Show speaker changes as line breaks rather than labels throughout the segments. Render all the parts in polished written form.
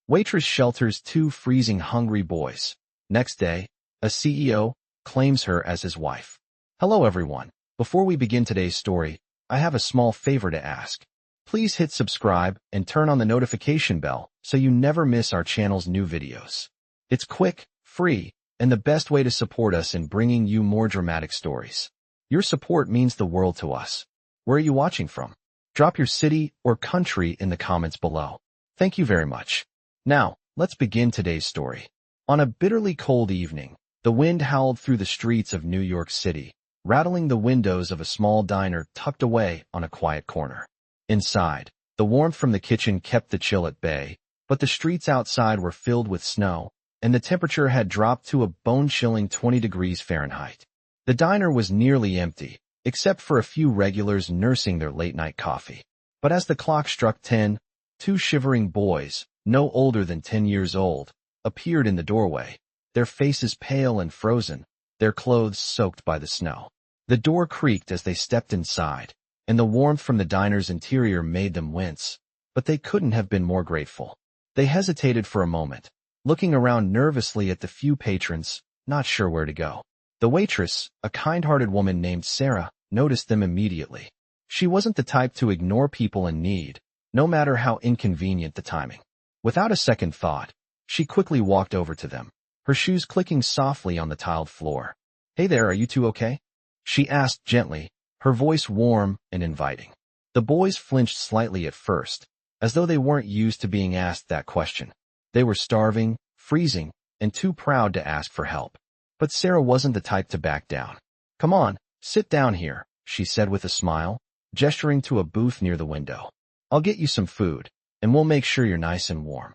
Waitress shelters two freezing hungry boys. Next day, a CEO claims her as his wife. Hello everyone. Before we begin today's story, I have a small favor to ask. Please hit subscribe and turn on the notification bell so you never miss our channel's new videos. It's quick, free, and the best way to support us in bringing you more dramatic stories. Your support means the world to us. Where are you watching from? Drop your city or country in the comments below. Thank you very much. Now, let's begin today's story. On a bitterly cold evening, the wind howled through the streets of New York City, rattling the windows of a small diner tucked away on a quiet corner. Inside, the warmth from the kitchen kept the chill at bay, but the streets outside were filled with snow, and the temperature had dropped to a bone-chilling 20 degrees Fahrenheit. The diner was nearly empty, except for a few regulars nursing their late-night coffee. But as the clock struck 10, two shivering boys, no older than 10 years old, appeared in the doorway, their faces pale and frozen, their clothes soaked by the snow. The door creaked as they stepped inside, and the warmth from the diner's interior made them wince, but they couldn't have been more grateful. They hesitated for a moment, looking around nervously at the few patrons, not sure where to go. The waitress, a kind-hearted woman named Sarah, noticed them immediately. She wasn't the type to ignore people in need, no matter how inconvenient the timing. Without a second thought, she quickly walked over to them, her shoes clicking softly on the tiled floor. "Hey there, are you two okay?" she asked gently, her voice warm and inviting. The boys flinched slightly at first, as though they weren't used to being asked that question. They were starving, freezing, and too proud to ask for help. But Sarah wasn't the type to back down. "Come on, sit down here," she said with a smile, gesturing to a booth near the window. "I'll get you some food, and we'll make sure you're nice and warm."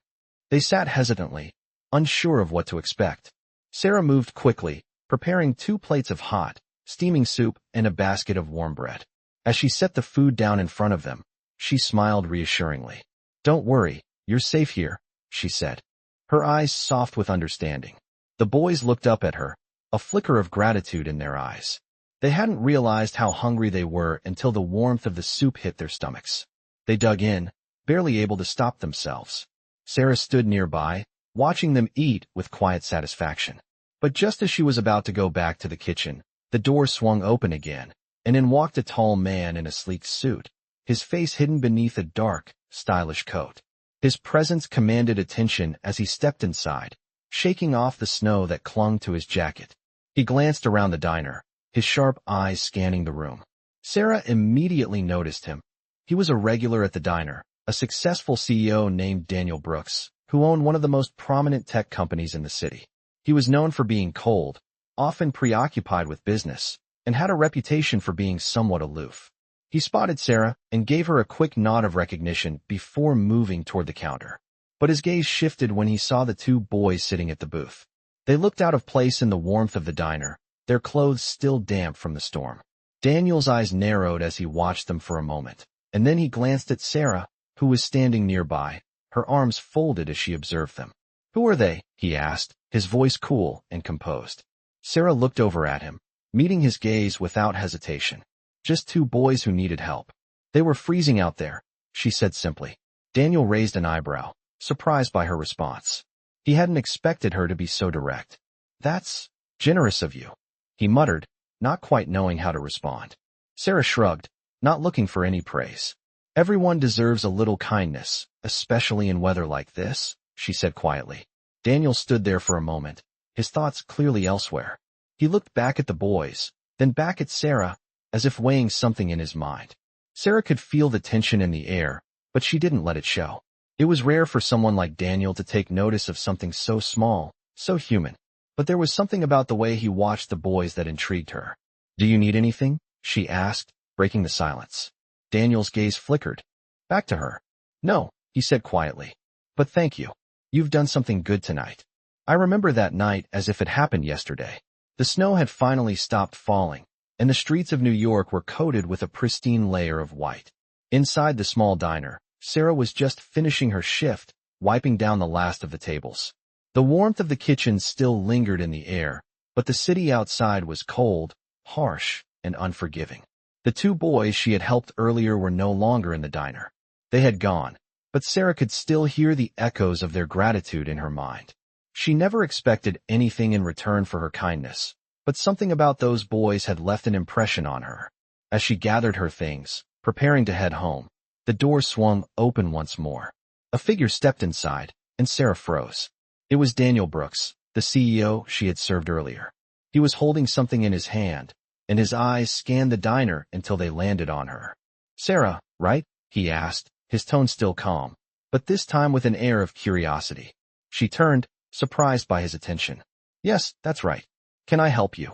They sat hesitantly, unsure of what to expect. Sarah moved quickly, preparing 2 plates of hot, steaming soup and a basket of warm bread. As she set the food down in front of them, she smiled reassuringly. "Don't worry, you're safe here," she said, her eyes soft with understanding. The boys looked up at her, a flicker of gratitude in their eyes. They hadn't realized how hungry they were until the warmth of the soup hit their stomachs. They dug in, barely able to stop themselves. Sarah stood nearby, watching them eat with quiet satisfaction. But just as she was about to go back to the kitchen, the door swung open again, and in walked a tall man in a sleek suit, his face hidden beneath a dark, stylish coat. His presence commanded attention as he stepped inside, shaking off the snow that clung to his jacket. He glanced around the diner, his sharp eyes scanning the room. Sarah immediately noticed him. He was a regular at the diner, a successful CEO named Daniel Brooks, who owned one of the most prominent tech companies in the city. He was known for being cold, often preoccupied with business, and had a reputation for being somewhat aloof. He spotted Sarah and gave her a quick nod of recognition before moving toward the counter. But his gaze shifted when he saw the 2 boys sitting at the booth. They looked out of place in the warmth of the diner, their clothes still damp from the storm. Daniel's eyes narrowed as he watched them for a moment, and then he glanced at Sarah, who was standing nearby, her arms folded as she observed them. "Who are they?" he asked, his voice cool and composed. Sarah looked over at him, meeting his gaze without hesitation. "Just 2 boys who needed help. They were freezing out there," she said simply. Daniel raised an eyebrow, surprised by her response. He hadn't expected her to be so direct. "That's generous of you," he muttered, not quite knowing how to respond. Sarah shrugged, not looking for any praise. "Everyone deserves a little kindness, especially in weather like this," she said quietly. Daniel stood there for a moment, his thoughts clearly elsewhere. He looked back at the boys, then back at Sarah, as if weighing something in his mind. Sarah could feel the tension in the air, but she didn't let it show. It was rare for someone like Daniel to take notice of something so small, so human. But there was something about the way he watched the boys that intrigued her. "Do you need anything?" she asked, breaking the silence. Daniel's gaze flickered. Back to her. "No," he said quietly. "But thank you. You've done something good tonight." I remember that night as if it happened yesterday. The snow had finally stopped falling, and the streets of New York were coated with a pristine layer of white. Inside the small diner, Sarah was just finishing her shift, wiping down the last of the tables. The warmth of the kitchen still lingered in the air, but the city outside was cold, harsh, and unforgiving. The 2 boys she had helped earlier were no longer in the diner. They had gone, but Sarah could still hear the echoes of their gratitude in her mind. She never expected anything in return for her kindness, but something about those boys had left an impression on her. As she gathered her things, preparing to head home, the door swung open once more. A figure stepped inside, and Sarah froze. It was Daniel Brooks, the CEO she had served earlier. He was holding something in his hand, and his eyes scanned the diner until they landed on her. "Sarah, right?" he asked, his tone still calm, but this time with an air of curiosity. She turned, surprised by his attention. "Yes, that's right. Can I help you?"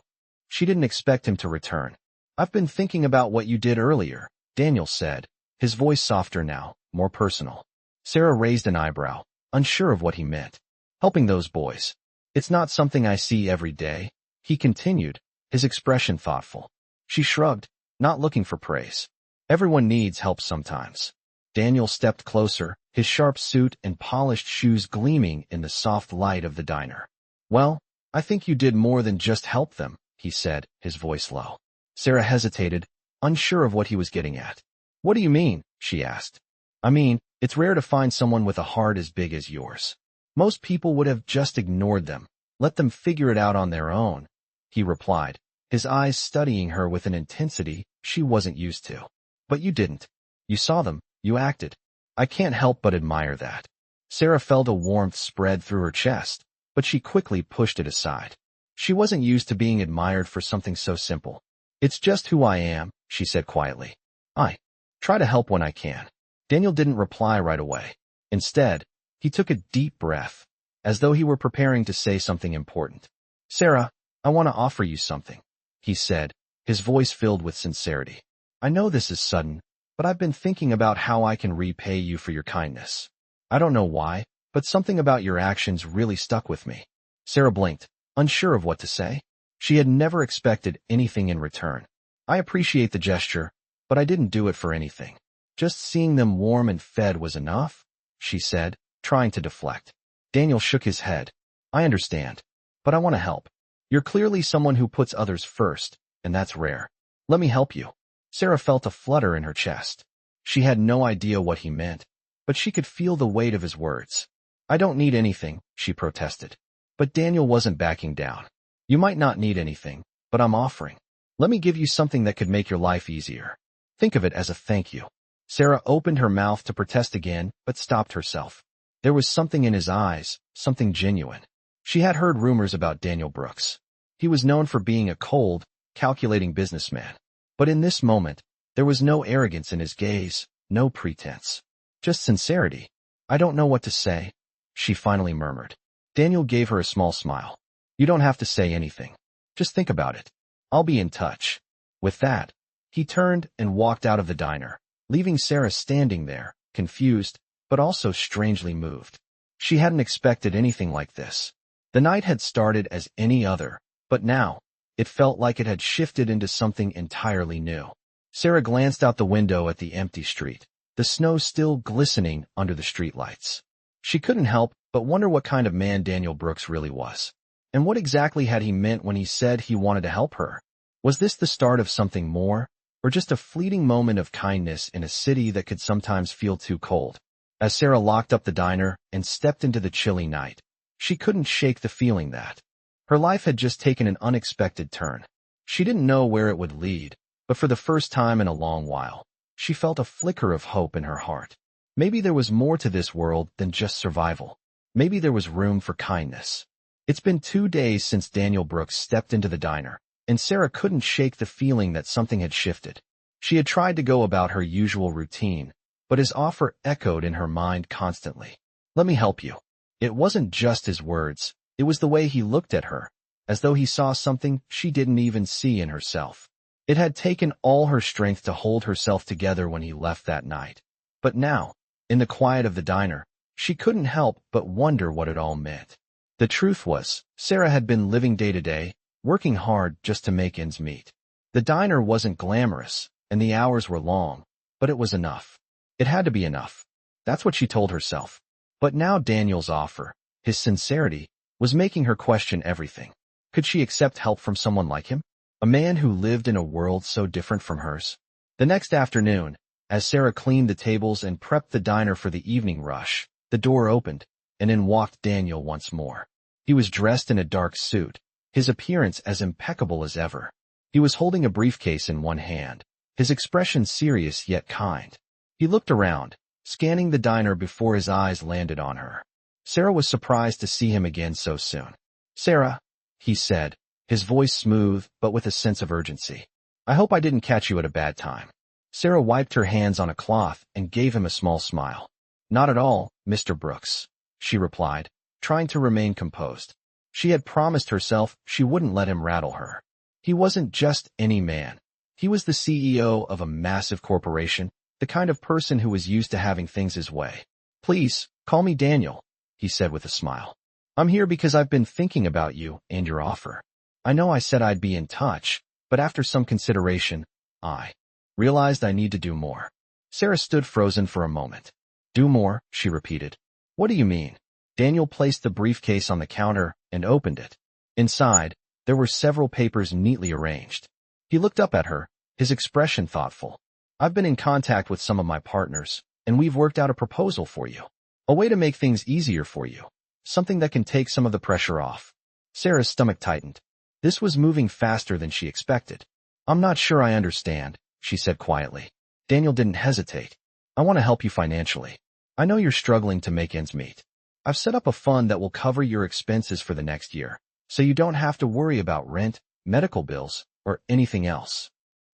She didn't expect him to return. "I've been thinking about what you did earlier," Daniel said, his voice softer now, more personal. Sarah raised an eyebrow, unsure of what he meant. "Helping those boys. It's not something I see every day," he continued, his expression thoughtful. She shrugged, not looking for praise. "Everyone needs help sometimes." Daniel stepped closer, his sharp suit and polished shoes gleaming in the soft light of the diner. "Well, I think you did more than just help them," he said, his voice low. Sarah hesitated, unsure of what he was getting at. "What do you mean?" she asked. "I mean, it's rare to find someone with a heart as big as yours. Most people would have just ignored them, let them figure it out on their own," he replied, his eyes studying her with an intensity she wasn't used to. "But you didn't. You saw them, you acted. I can't help but admire that." Sarah felt a warmth spread through her chest, but she quickly pushed it aside. She wasn't used to being admired for something so simple. "It's just who I am," she said quietly. "I try to help when I can." Daniel didn't reply right away. Instead, he took a deep breath, as though he were preparing to say something important. "Sarah, I want to offer you something," he said, his voice filled with sincerity. "I know this is sudden, but I've been thinking about how I can repay you for your kindness. I don't know why, but something about your actions really stuck with me." Sarah blinked, unsure of what to say. She had never expected anything in return. "I appreciate the gesture, but I didn't do it for anything. Just seeing them warm and fed was enough," she said, trying to deflect. Daniel shook his head. "I understand, but I want to help. You're clearly someone who puts others first, and that's rare. Let me help you." Sarah felt a flutter in her chest. She had no idea what he meant, but she could feel the weight of his words. "I don't need anything," she protested. But Daniel wasn't backing down. "You might not need anything, but I'm offering. Let me give you something that could make your life easier. Think of it as a thank you." Sarah opened her mouth to protest again, but stopped herself. There was something in his eyes, something genuine. She had heard rumors about Daniel Brooks. He was known for being a cold, calculating businessman. But in this moment, there was no arrogance in his gaze, no pretense. Just sincerity. "I don't know what to say," she finally murmured. Daniel gave her a small smile. "You don't have to say anything. Just think about it. I'll be in touch." With that, he turned and walked out of the diner, leaving Sarah standing there, confused, but also strangely moved. She hadn't expected anything like this. The night had started as any other, but now, it felt like it had shifted into something entirely new. Sarah glanced out the window at the empty street, the snow still glistening under the streetlights. She couldn't help but wonder what kind of man Daniel Brooks really was. And what exactly had he meant when he said he wanted to help her? Was this the start of something more, or just a fleeting moment of kindness in a city that could sometimes feel too cold? As Sarah locked up the diner and stepped into the chilly night, she couldn't shake the feeling that her life had just taken an unexpected turn. She didn't know where it would lead, but for the first time in a long while, she felt a flicker of hope in her heart. Maybe there was more to this world than just survival. Maybe there was room for kindness. It's been 2 days since Daniel Brooks stepped into the diner, and Sarah couldn't shake the feeling that something had shifted. She had tried to go about her usual routine, but his offer echoed in her mind constantly. "Let me help you." It wasn't just his words. It was the way he looked at her, as though he saw something she didn't even see in herself. It had taken all her strength to hold herself together when he left that night. But now, in the quiet of the diner, she couldn't help but wonder what it all meant. The truth was, Sarah had been living day to day, working hard just to make ends meet. The diner wasn't glamorous, and the hours were long, but it was enough. It had to be enough. That's what she told herself. But now Daniel's offer, his sincerity, was making her question everything. Could she accept help from someone like him? A man who lived in a world so different from hers? The next afternoon, As Sarah cleaned the tables and prepped the diner for the evening rush, the door opened, and in walked Daniel once more. He was dressed in a dark suit, his appearance as impeccable as ever. He was holding a briefcase in one hand, his expression serious yet kind. He looked around, scanning the diner before his eyes landed on her. Sarah was surprised to see him again so soon. "Sarah," he said, his voice smooth but with a sense of urgency. "I hope I didn't catch you at a bad time." Sarah wiped her hands on a cloth and gave him a small smile. "Not at all, Mr. Brooks," she replied, trying to remain composed. She had promised herself she wouldn't let him rattle her. He wasn't just any man. He was the CEO of a massive corporation, the kind of person who was used to having things his way. "Please, call me Daniel," he said with a smile. "I'm here because I've been thinking about you and your offer. I know I said I'd be in touch, but after some consideration, I realized I need to do more." Sarah stood frozen for a moment. "Do more?" she repeated. "What do you mean?" Daniel placed the briefcase on the counter and opened it. Inside, there were several papers neatly arranged. He looked up at her, his expression thoughtful. "I've been in contact with some of my partners, and we've worked out a proposal for you. A way to make things easier for you. Something that can take some of the pressure off." Sarah's stomach tightened. This was moving faster than she expected. "I'm not sure I understand," she said quietly. Daniel didn't hesitate. "I want to help you financially. I know you're struggling to make ends meet. I've set up a fund that will cover your expenses for the next year, so you don't have to worry about rent, medical bills, or anything else."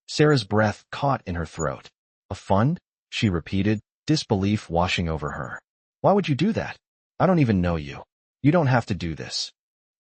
Sarah's breath caught in her throat. "A fund?" she repeated, disbelief washing over her. "Why would you do that? I don't even know you. You don't have to do this."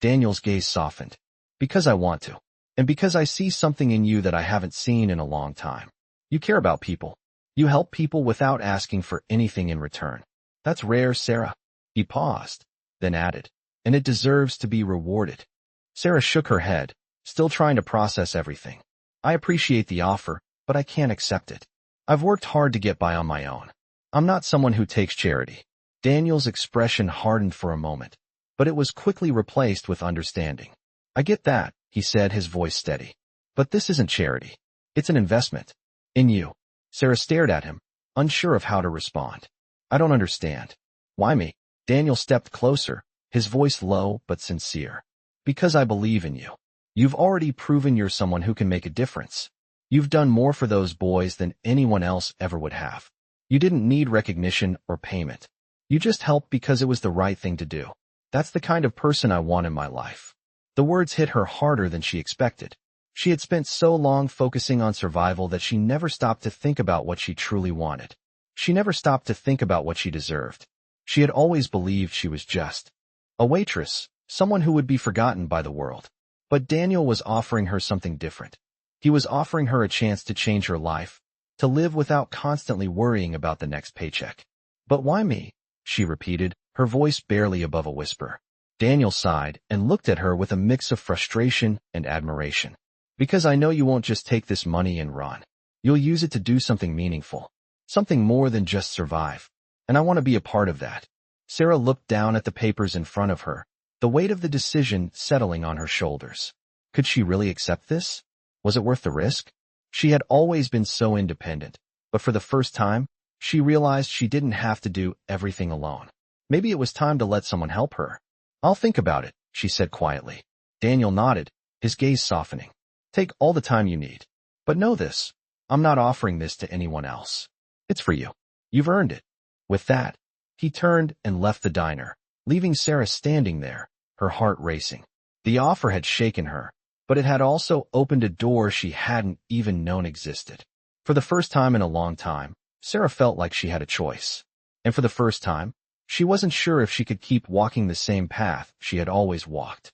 Daniel's gaze softened. "Because I want to. And because I see something in you that I haven't seen in a long time. You care about people. You help people without asking for anything in return. That's rare, Sarah." He paused, then added, "And it deserves to be rewarded." Sarah shook her head, still trying to process everything. "I appreciate the offer, but I can't accept it. I've worked hard to get by on my own. I'm not someone who takes charity." Daniel's expression hardened for a moment, but it was quickly replaced with understanding. "I get that," he said, his voice steady. "But this isn't charity. It's an investment. In you." Sarah stared at him, unsure of how to respond. "I don't understand." "Why me?" Daniel stepped closer, his voice low but sincere. "Because I believe in you. You've already proven you're someone who can make a difference. You've done more for those boys than anyone else ever would have. You didn't need recognition or payment. You just helped because it was the right thing to do. That's the kind of person I want in my life." The words hit her harder than she expected. She had spent so long focusing on survival that she never stopped to think about what she truly wanted. She never stopped to think about what she deserved. She had always believed she was just a waitress, someone who would be forgotten by the world. But Daniel was offering her something different. He was offering her a chance to change her life, to live without constantly worrying about the next paycheck. "But why me?" she repeated, her voice barely above a whisper. Daniel sighed and looked at her with a mix of frustration and admiration. "Because I know you won't just take this money and run. You'll use it to do something meaningful, something more than just survive. And I want to be a part of that." Sarah looked down at the papers in front of her, the weight of the decision settling on her shoulders. Could she really accept this? Was it worth the risk? She had always been so independent, but for the first time, she realized she didn't have to do everything alone. Maybe it was time to let someone help her. "I'll think about it," she said quietly. Daniel nodded, his gaze softening. "Take all the time you need. But know this, I'm not offering this to anyone else. It's for you. You've earned it." With that, he turned and left the diner, leaving Sarah standing there, her heart racing. The offer had shaken her, but it had also opened a door she hadn't even known existed. For the first time in a long time, Sarah felt like she had a choice. And for the first time, she wasn't sure if she could keep walking the same path she had always walked.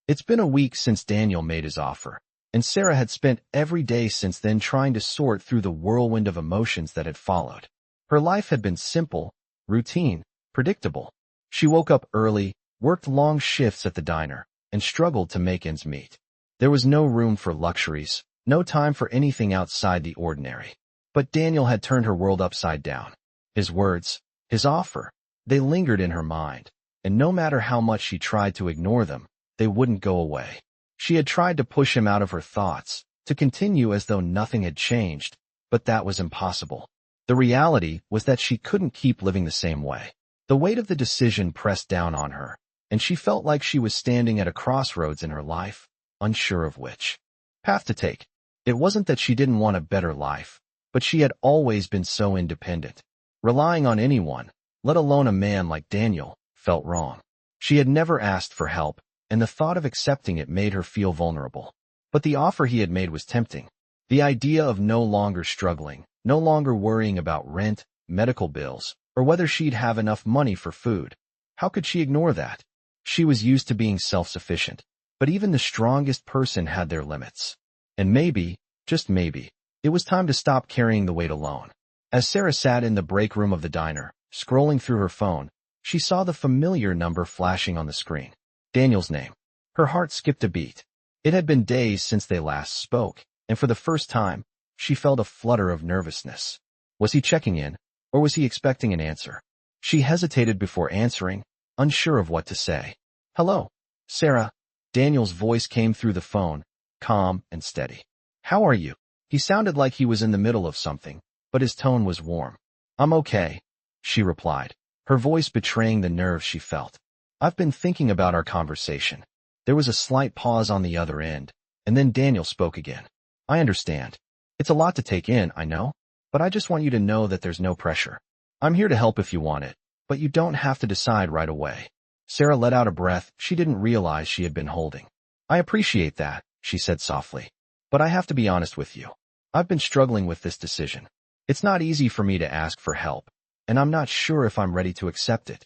It's been a week since Daniel made his offer, and Sarah had spent every day since then trying to sort through the whirlwind of emotions that had followed. Her life had been simple, routine, predictable. She woke up early, worked long shifts at the diner, and struggled to make ends meet. There was no room for luxuries, no time for anything outside the ordinary. But Daniel had turned her world upside down. His words, his offer, they lingered in her mind, and no matter how much she tried to ignore them, they wouldn't go away. She had tried to push him out of her thoughts, to continue as though nothing had changed, but that was impossible. The reality was that she couldn't keep living the same way. The weight of the decision pressed down on her, and she felt like she was standing at a crossroads in her life, unsure of which path to take. It wasn't that she didn't want a better life, but she had always been so independent. Relying on anyone, let alone a man like Daniel, felt wrong. She had never asked for help, and the thought of accepting it made her feel vulnerable. But the offer he had made was tempting. The idea of no longer struggling, no longer worrying about rent, medical bills, or whether she'd have enough money for food. How could she ignore that? She was used to being self-sufficient, but even the strongest person had their limits. And maybe, just maybe, it was time to stop carrying the weight alone. As Sarah sat in the break room of the diner, scrolling through her phone, she saw the familiar number flashing on the screen. Daniel's name. Her heart skipped a beat. It had been days since they last spoke, and for the first time, she felt a flutter of nervousness. Was he checking in, or was he expecting an answer? She hesitated before answering, unsure of what to say. Hello, Sarah. Daniel's voice came through the phone, calm and steady. How are you? He sounded like he was in the middle of something, but his tone was warm. I'm okay, she replied, her voice betraying the nerves she felt. I've been thinking about our conversation. There was a slight pause on the other end, and then Daniel spoke again. I understand. It's a lot to take in, I know, but I just want you to know that there's no pressure. I'm here to help if you want it, but you don't have to decide right away. Sarah let out a breath she didn't realize she had been holding. I appreciate that, she said softly, but I have to be honest with you. I've been struggling with this decision. It's not easy for me to ask for help, and I'm not sure if I'm ready to accept it.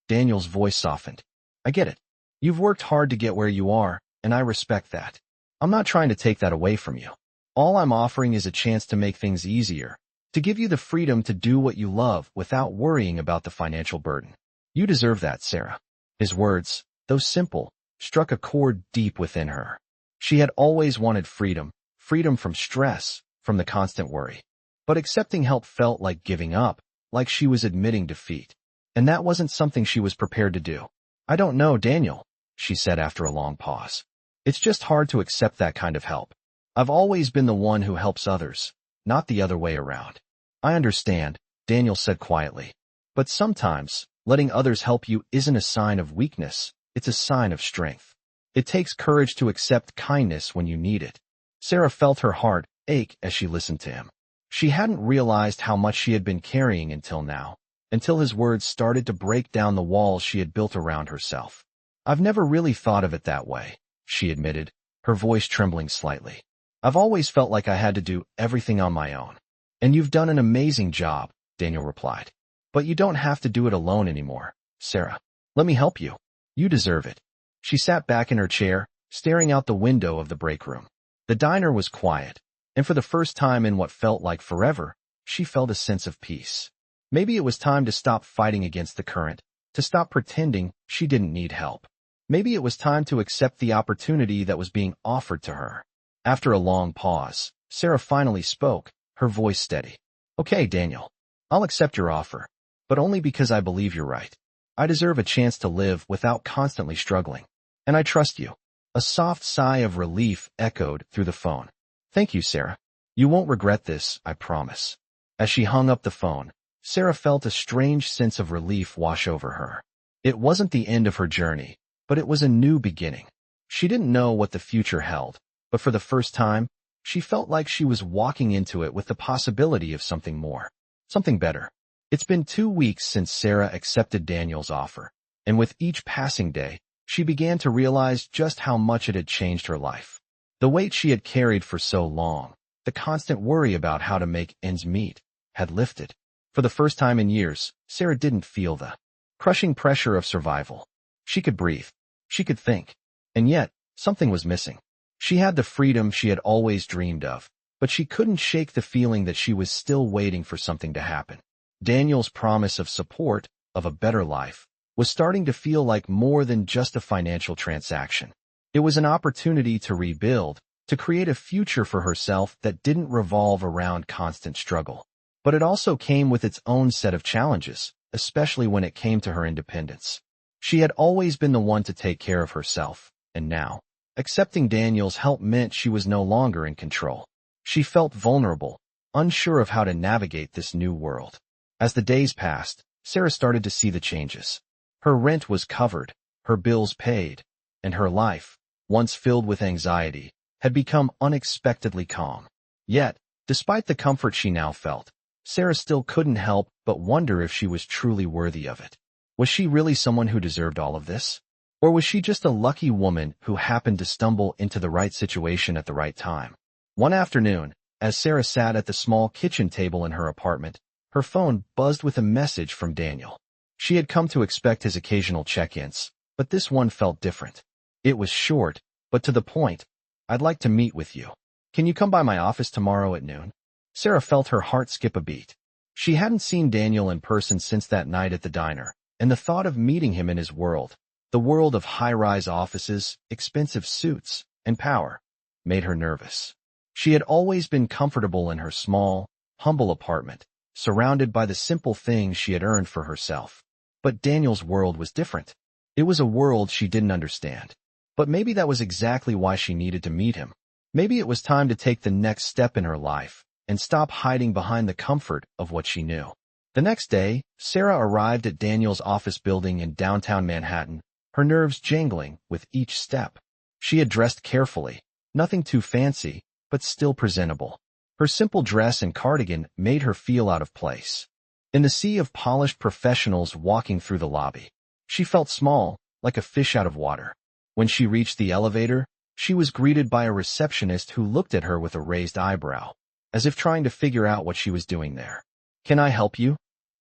Daniel's voice softened. I get it. You've worked hard to get where you are, and I respect that. I'm not trying to take that away from you. All I'm offering is a chance to make things easier, to give you the freedom to do what you love without worrying about the financial burden. You deserve that, Sarah. His words, though simple, struck a chord deep within her. She had always wanted freedom, freedom from stress, from the constant worry. But accepting help felt like giving up, like she was admitting defeat. And that wasn't something she was prepared to do. I don't know, Daniel, she said after a long pause. It's just hard to accept that kind of help. I've always been the one who helps others, not the other way around. I understand, Daniel said quietly. But sometimes, letting others help you isn't a sign of weakness, it's a sign of strength. It takes courage to accept kindness when you need it. Sarah felt her heart ache as she listened to him. She hadn't realized how much she had been carrying until now, until his words started to break down the walls she had built around herself. I've never really thought of it that way, she admitted, her voice trembling slightly. I've always felt like I had to do everything on my own. And you've done an amazing job, Daniel replied. But you don't have to do it alone anymore, Sarah. Let me help you. You deserve it. She sat back in her chair, staring out the window of the break room. The diner was quiet, and for the first time in what felt like forever, she felt a sense of peace. Maybe it was time to stop fighting against the current, to stop pretending she didn't need help. Maybe it was time to accept the opportunity that was being offered to her. After a long pause, Sarah finally spoke, her voice steady. Okay, Daniel. I'll accept your offer, but only because I believe you're right. I deserve a chance to live without constantly struggling. And I trust you. A soft sigh of relief echoed through the phone. Thank you, Sarah. You won't regret this, I promise. As she hung up the phone, Sarah felt a strange sense of relief wash over her. It wasn't the end of her journey, but it was a new beginning. She didn't know what the future held, but for the first time, she felt like she was walking into it with the possibility of something more, something better. It's been 2 weeks since Sarah accepted Daniel's offer, and with each passing day, she began to realize just how much it had changed her life. The weight she had carried for so long, the constant worry about how to make ends meet, had lifted. For the first time in years, Sarah didn't feel the crushing pressure of survival. She could breathe. She could think. And yet, something was missing. She had the freedom she had always dreamed of, but she couldn't shake the feeling that she was still waiting for something to happen. Daniel's promise of support, of a better life, was starting to feel like more than just a financial transaction. It was an opportunity to rebuild, to create a future for herself that didn't revolve around constant struggle. But it also came with its own set of challenges, especially when it came to her independence. She had always been the one to take care of herself, and now, accepting Daniel's help meant she was no longer in control. She felt vulnerable, unsure of how to navigate this new world. As the days passed, Sarah started to see the changes. Her rent was covered, her bills paid, and her life, once filled with anxiety, had become unexpectedly calm. Yet, despite the comfort she now felt, Sarah still couldn't help but wonder if she was truly worthy of it. Was she really someone who deserved all of this? Or was she just a lucky woman who happened to stumble into the right situation at the right time? One afternoon, as Sarah sat at the small kitchen table in her apartment, her phone buzzed with a message from Daniel. She had come to expect his occasional check-ins, but this one felt different. It was short, but to the point. "I'd like to meet with you. Can you come by my office tomorrow at noon?" Sarah felt her heart skip a beat. She hadn't seen Daniel in person since that night at the diner, and the thought of meeting him in his world, the world of high-rise offices, expensive suits, and power, made her nervous. She had always been comfortable in her small, humble apartment, surrounded by the simple things she had earned for herself. But Daniel's world was different. It was a world she didn't understand. But maybe that was exactly why she needed to meet him. Maybe it was time to take the next step in her life and stop hiding behind the comfort of what she knew. The next day, Sarah arrived at Daniel's office building in downtown Manhattan, her nerves jangling with each step. She had dressed carefully, nothing too fancy, but still presentable. Her simple dress and cardigan made her feel out of place. In the sea of polished professionals walking through the lobby, she felt small, like a fish out of water. When she reached the elevator, she was greeted by a receptionist who looked at her with a raised eyebrow, as if trying to figure out what she was doing there. "Can I help you?"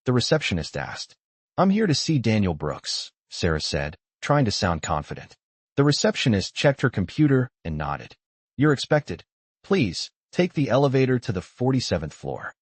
the receptionist asked. "I'm here to see Daniel Brooks," Sarah said, trying to sound confident. The receptionist checked her computer and nodded. "You're expected. Please, take the elevator to the 47th floor."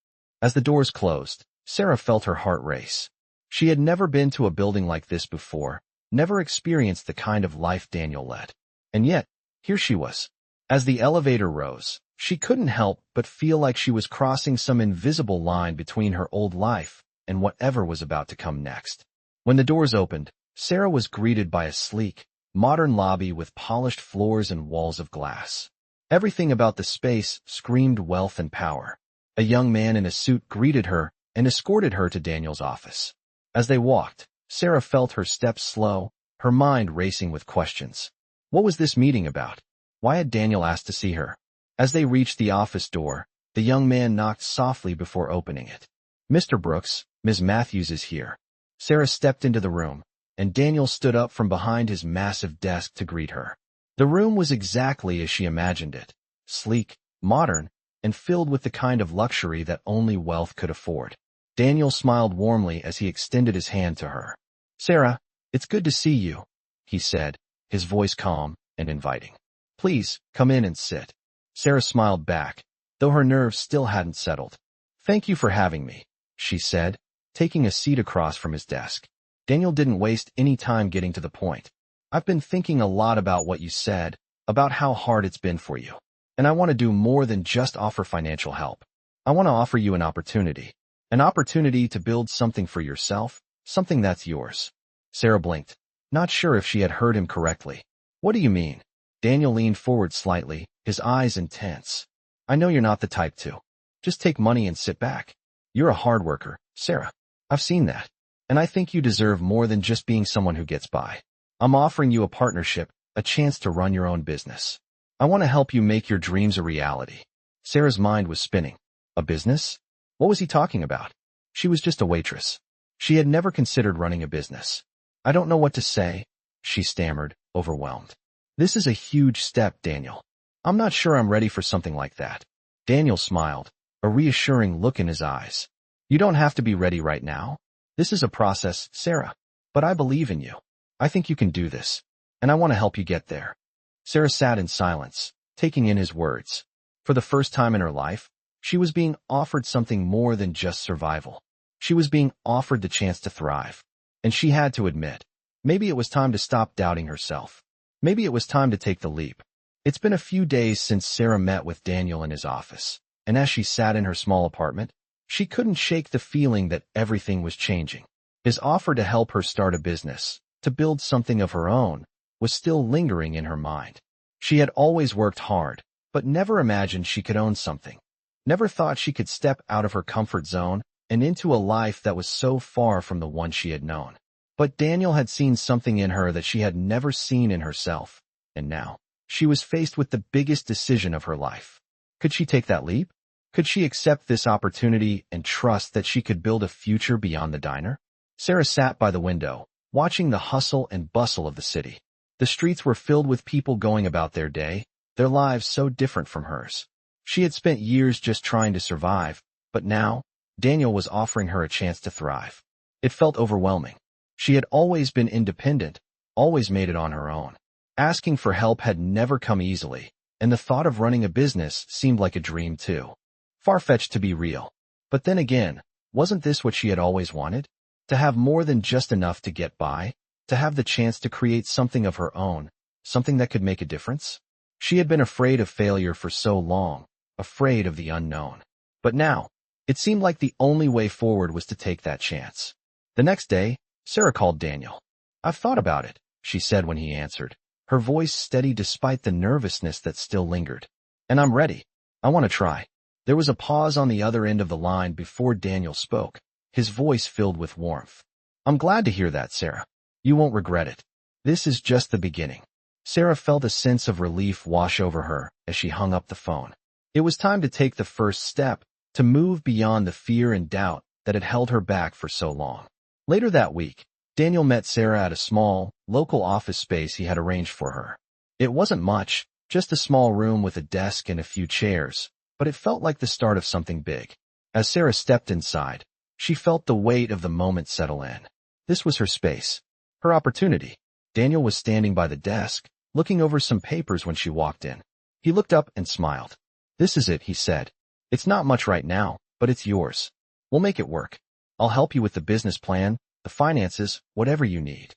As the doors closed, Sarah felt her heart race. She had never been to a building like this before, never experienced the kind of life Daniel led. And yet, here she was. As the elevator rose, she couldn't help but feel like she was crossing some invisible line between her old life and whatever was about to come next. When the doors opened, Sarah was greeted by a sleek, modern lobby with polished floors and walls of glass. Everything about the space screamed wealth and power. A young man in a suit greeted her and escorted her to Daniel's office. As they walked, Sarah felt her steps slow, her mind racing with questions. What was this meeting about? Why had Daniel asked to see her? As they reached the office door, the young man knocked softly before opening it. "Mr. Brooks, Ms. Matthews is here." Sarah stepped into the room, and Daniel stood up from behind his massive desk to greet her. The room was exactly as she imagined it, sleek, modern, and filled with the kind of luxury that only wealth could afford. Daniel smiled warmly as he extended his hand to her. "Sarah, it's good to see you," he said, his voice calm and inviting. "Please, come in and sit." Sarah smiled back, though her nerves still hadn't settled. "Thank you for having me," she said, taking a seat across from his desk. Daniel didn't waste any time getting to the point. "I've been thinking a lot about what you said, about how hard it's been for you. And I want to do more than just offer financial help. I want to offer you an opportunity to build something for yourself, something that's yours." Sarah blinked, not sure if she had heard him correctly. "What do you mean?" Daniel leaned forward slightly, his eyes intense. "I know you're not the type to just take money and sit back. You're a hard worker, Sarah. I've seen that. And I think you deserve more than just being someone who gets by. I'm offering you a partnership, a chance to run your own business. I want to help you make your dreams a reality." Sarah's mind was spinning. A business? What was he talking about? She was just a waitress. She had never considered running a business. "I don't know what to say," she stammered, overwhelmed. "This is a huge step, Daniel. I'm not sure I'm ready for something like that." Daniel smiled, a reassuring look in his eyes. "You don't have to be ready right now. This is a process, Sarah. But I believe in you. I think you can do this. And I want to help you get there." Sarah sat in silence, taking in his words. For the first time in her life, she was being offered something more than just survival. She was being offered the chance to thrive. And she had to admit, maybe it was time to stop doubting herself. Maybe it was time to take the leap. It's been a few days since Sarah met with Daniel in his office, and as she sat in her small apartment, she couldn't shake the feeling that everything was changing. His offer to help her start a business, to build something of her own, was still lingering in her mind. She had always worked hard, but never imagined she could own something. never thought she could step out of her comfort zone and into a life that was so far from the one she had known. But Daniel had seen something in her that she had never seen in herself, and now she was faced with the biggest decision of her life. Could she take that leap? Could she accept this opportunity and trust that she could build a future beyond the diner? Sarah sat by the window, watching the hustle and bustle of the city. The streets were filled with people going about their day, their lives so different from hers. She had spent years just trying to survive, but now, Daniel was offering her a chance to thrive. It felt overwhelming. She had always been independent, always made it on her own. Asking for help had never come easily, and the thought of running a business seemed like a dream too. Far-fetched to be real. But then again, wasn't this what she had always wanted? To have more than just enough to get by, to have the chance to create something of her own, something that could make a difference? She had been afraid of failure for so long, afraid of the unknown. But now, it seemed like the only way forward was to take that chance. The next day, Sarah called Daniel. "I've thought about it," she said when he answered, her voice steady despite the nervousness that still lingered. "And I'm ready. I want to try." There was a pause on the other end of the line before Daniel spoke, his voice filled with warmth. "I'm glad to hear that, Sarah. You won't regret it. This is just the beginning." Sarah felt a sense of relief wash over her as she hung up the phone. It was time to take the first step, to move beyond the fear and doubt that had held her back for so long. Later that week, Daniel met Sarah at a small, local office space he had arranged for her. It wasn't much, just a small room with a desk and a few chairs, but it felt like the start of something big. As Sarah stepped inside, she felt the weight of the moment settle in. This was her space, her opportunity. Daniel was standing by the desk, looking over some papers when she walked in. He looked up and smiled. "This is it," he said. "It's not much right now, but it's yours. We'll make it work. I'll help you with the business plan, the finances, whatever you need."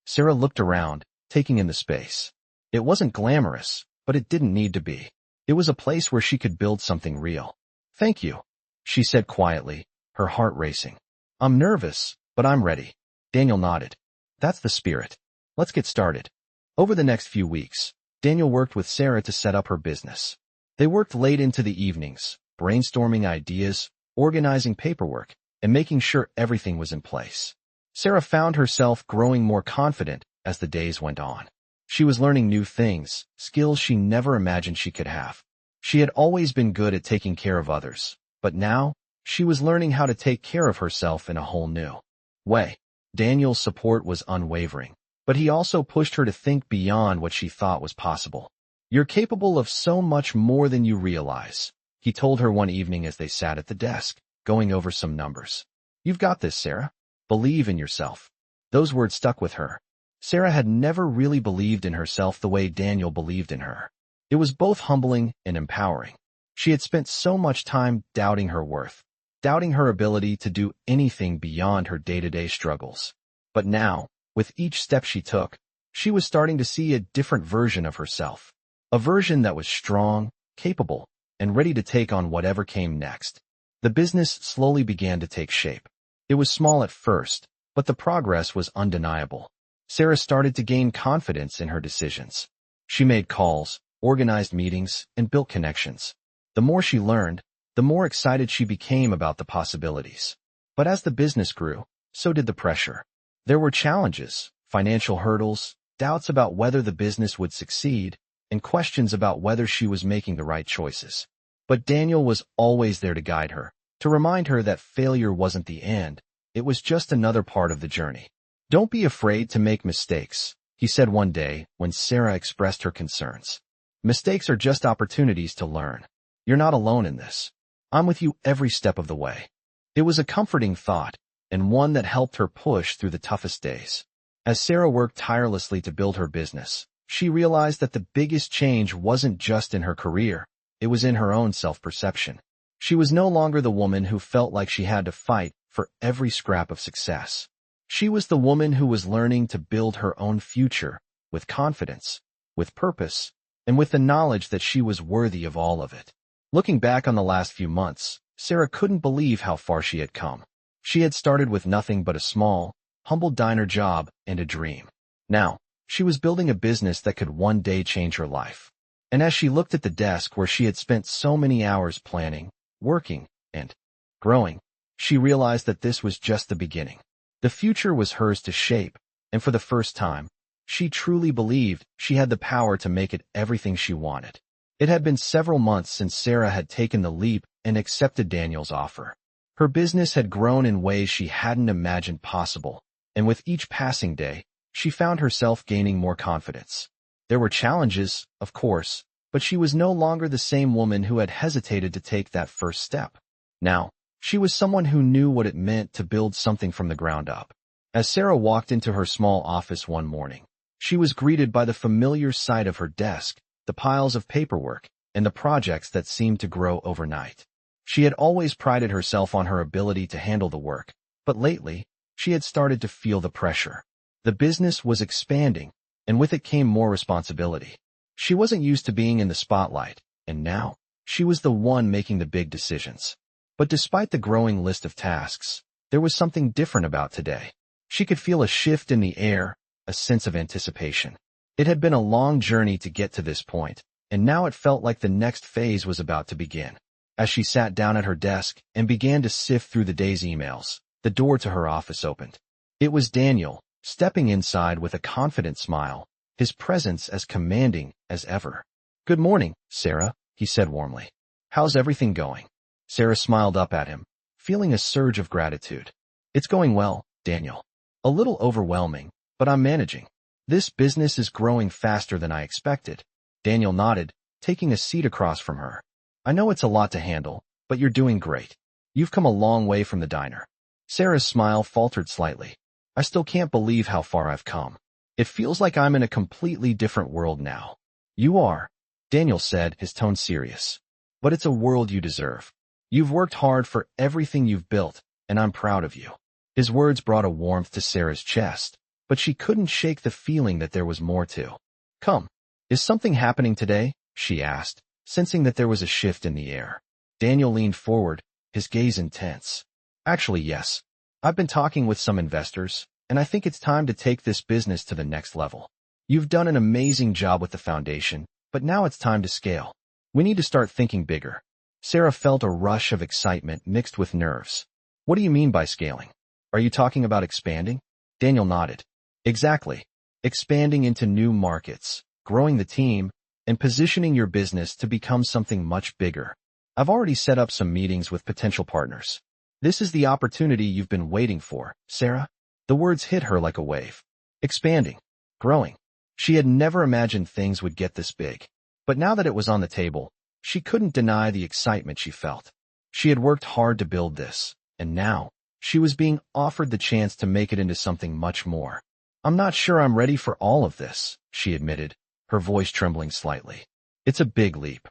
Sarah looked around, taking in the space. It wasn't glamorous, but it didn't need to be. It was a place where she could build something real. "Thank you," she said quietly, her heart racing. "I'm nervous, but I'm ready." Daniel nodded. "That's the spirit. Let's get started." Over the next few weeks, Daniel worked with Sarah to set up her business. They worked late into the evenings, brainstorming ideas, organizing paperwork, and making sure everything was in place. Sarah found herself growing more confident as the days went on. She was learning new things, skills she never imagined she could have. She had always been good at taking care of others, but now, she was learning how to take care of herself in a whole new way. Daniel's support was unwavering, but he also pushed her to think beyond what she thought was possible. "You're capable of so much more than you realize," he told her one evening as they sat at the desk, going over some numbers. "You've got this, Sarah. Believe in yourself." Those words stuck with her. Sarah had never really believed in herself the way Daniel believed in her. It was both humbling and empowering. She had spent so much time doubting her worth, doubting her ability to do anything beyond her day-to-day struggles. But now, with each step she took, she was starting to see a different version of herself. A version that was strong, capable, and ready to take on whatever came next. The business slowly began to take shape. It was small at first, but the progress was undeniable. Sarah started to gain confidence in her decisions. She made calls, organized meetings, and built connections. The more she learned, the more excited she became about the possibilities. But as the business grew, so did the pressure. There were challenges, financial hurdles, doubts about whether the business would succeed, and questions about whether she was making the right choices. But Daniel was always there to guide her, to remind her that failure wasn't the end, it was just another part of the journey. "Don't be afraid to make mistakes," he said one day when Sarah expressed her concerns. "Mistakes are just opportunities to learn. You're not alone in this. I'm with you every step of the way." It was a comforting thought, and one that helped her push through the toughest days. As Sarah worked tirelessly to build her business, she realized that the biggest change wasn't just in her career, it was in her own self-perception. She was no longer the woman who felt like she had to fight for every scrap of success. She was the woman who was learning to build her own future with confidence, with purpose, and with the knowledge that she was worthy of all of it. Looking back on the last few months, Sarah couldn't believe how far she had come. She had started with nothing but a small, humble diner job and a dream. Now, she was building a business that could one day change her life. And as she looked at the desk where she had spent so many hours planning, working, and growing, she realized that this was just the beginning. The future was hers to shape, and for the first time, she truly believed she had the power to make it everything she wanted. It had been several months since Sarah had taken the leap and accepted Daniel's offer. Her business had grown in ways she hadn't imagined possible, and with each passing day, she found herself gaining more confidence. There were challenges, of course, but she was no longer the same woman who had hesitated to take that first step. Now, she was someone who knew what it meant to build something from the ground up. As Sarah walked into her small office one morning, she was greeted by the familiar sight of her desk, the piles of paperwork, and the projects that seemed to grow overnight. She had always prided herself on her ability to handle the work, but lately, she had started to feel the pressure. The business was expanding, and with it came more responsibility. She wasn't used to being in the spotlight, and now, she was the one making the big decisions. But despite the growing list of tasks, there was something different about today. She could feel a shift in the air, a sense of anticipation. It had been a long journey to get to this point, and now it felt like the next phase was about to begin. As she sat down at her desk and began to sift through the day's emails, the door to her office opened. It was Daniel, stepping inside with a confident smile, his presence as commanding as ever. "Good morning, Sarah," he said warmly. "How's everything going?" Sarah smiled up at him, feeling a surge of gratitude. "It's going well, Daniel. A little overwhelming, but I'm managing. This business is growing faster than I expected." Daniel nodded, taking a seat across from her. "I know it's a lot to handle, but you're doing great. You've come a long way from the diner." Sarah's smile faltered slightly. "I still can't believe how far I've come. It feels like I'm in a completely different world now." "You are," Daniel said, his tone serious. "But it's a world you deserve. You've worked hard for everything you've built, and I'm proud of you." His words brought a warmth to Sarah's chest, but she couldn't shake the feeling that there was more to come. "Is something happening today?" she asked, sensing that there was a shift in the air. Daniel leaned forward, his gaze intense. "Actually, yes. I've been talking with some investors, and I think it's time to take this business to the next level. You've done an amazing job with the foundation, but now it's time to scale. We need to start thinking bigger." Sarah felt a rush of excitement mixed with nerves. "What do you mean by scaling? Are you talking about expanding?" Daniel nodded. "Exactly. Expanding into new markets, growing the team, and positioning your business to become something much bigger. I've already set up some meetings with potential partners. This is the opportunity you've been waiting for, Sarah." The words hit her like a wave. Expanding. Growing. She had never imagined things would get this big. But now that it was on the table, she couldn't deny the excitement she felt. She had worked hard to build this, and now, she was being offered the chance to make it into something much more. "I'm not sure I'm ready for all of this," she admitted, her voice trembling slightly. "It's a big leap."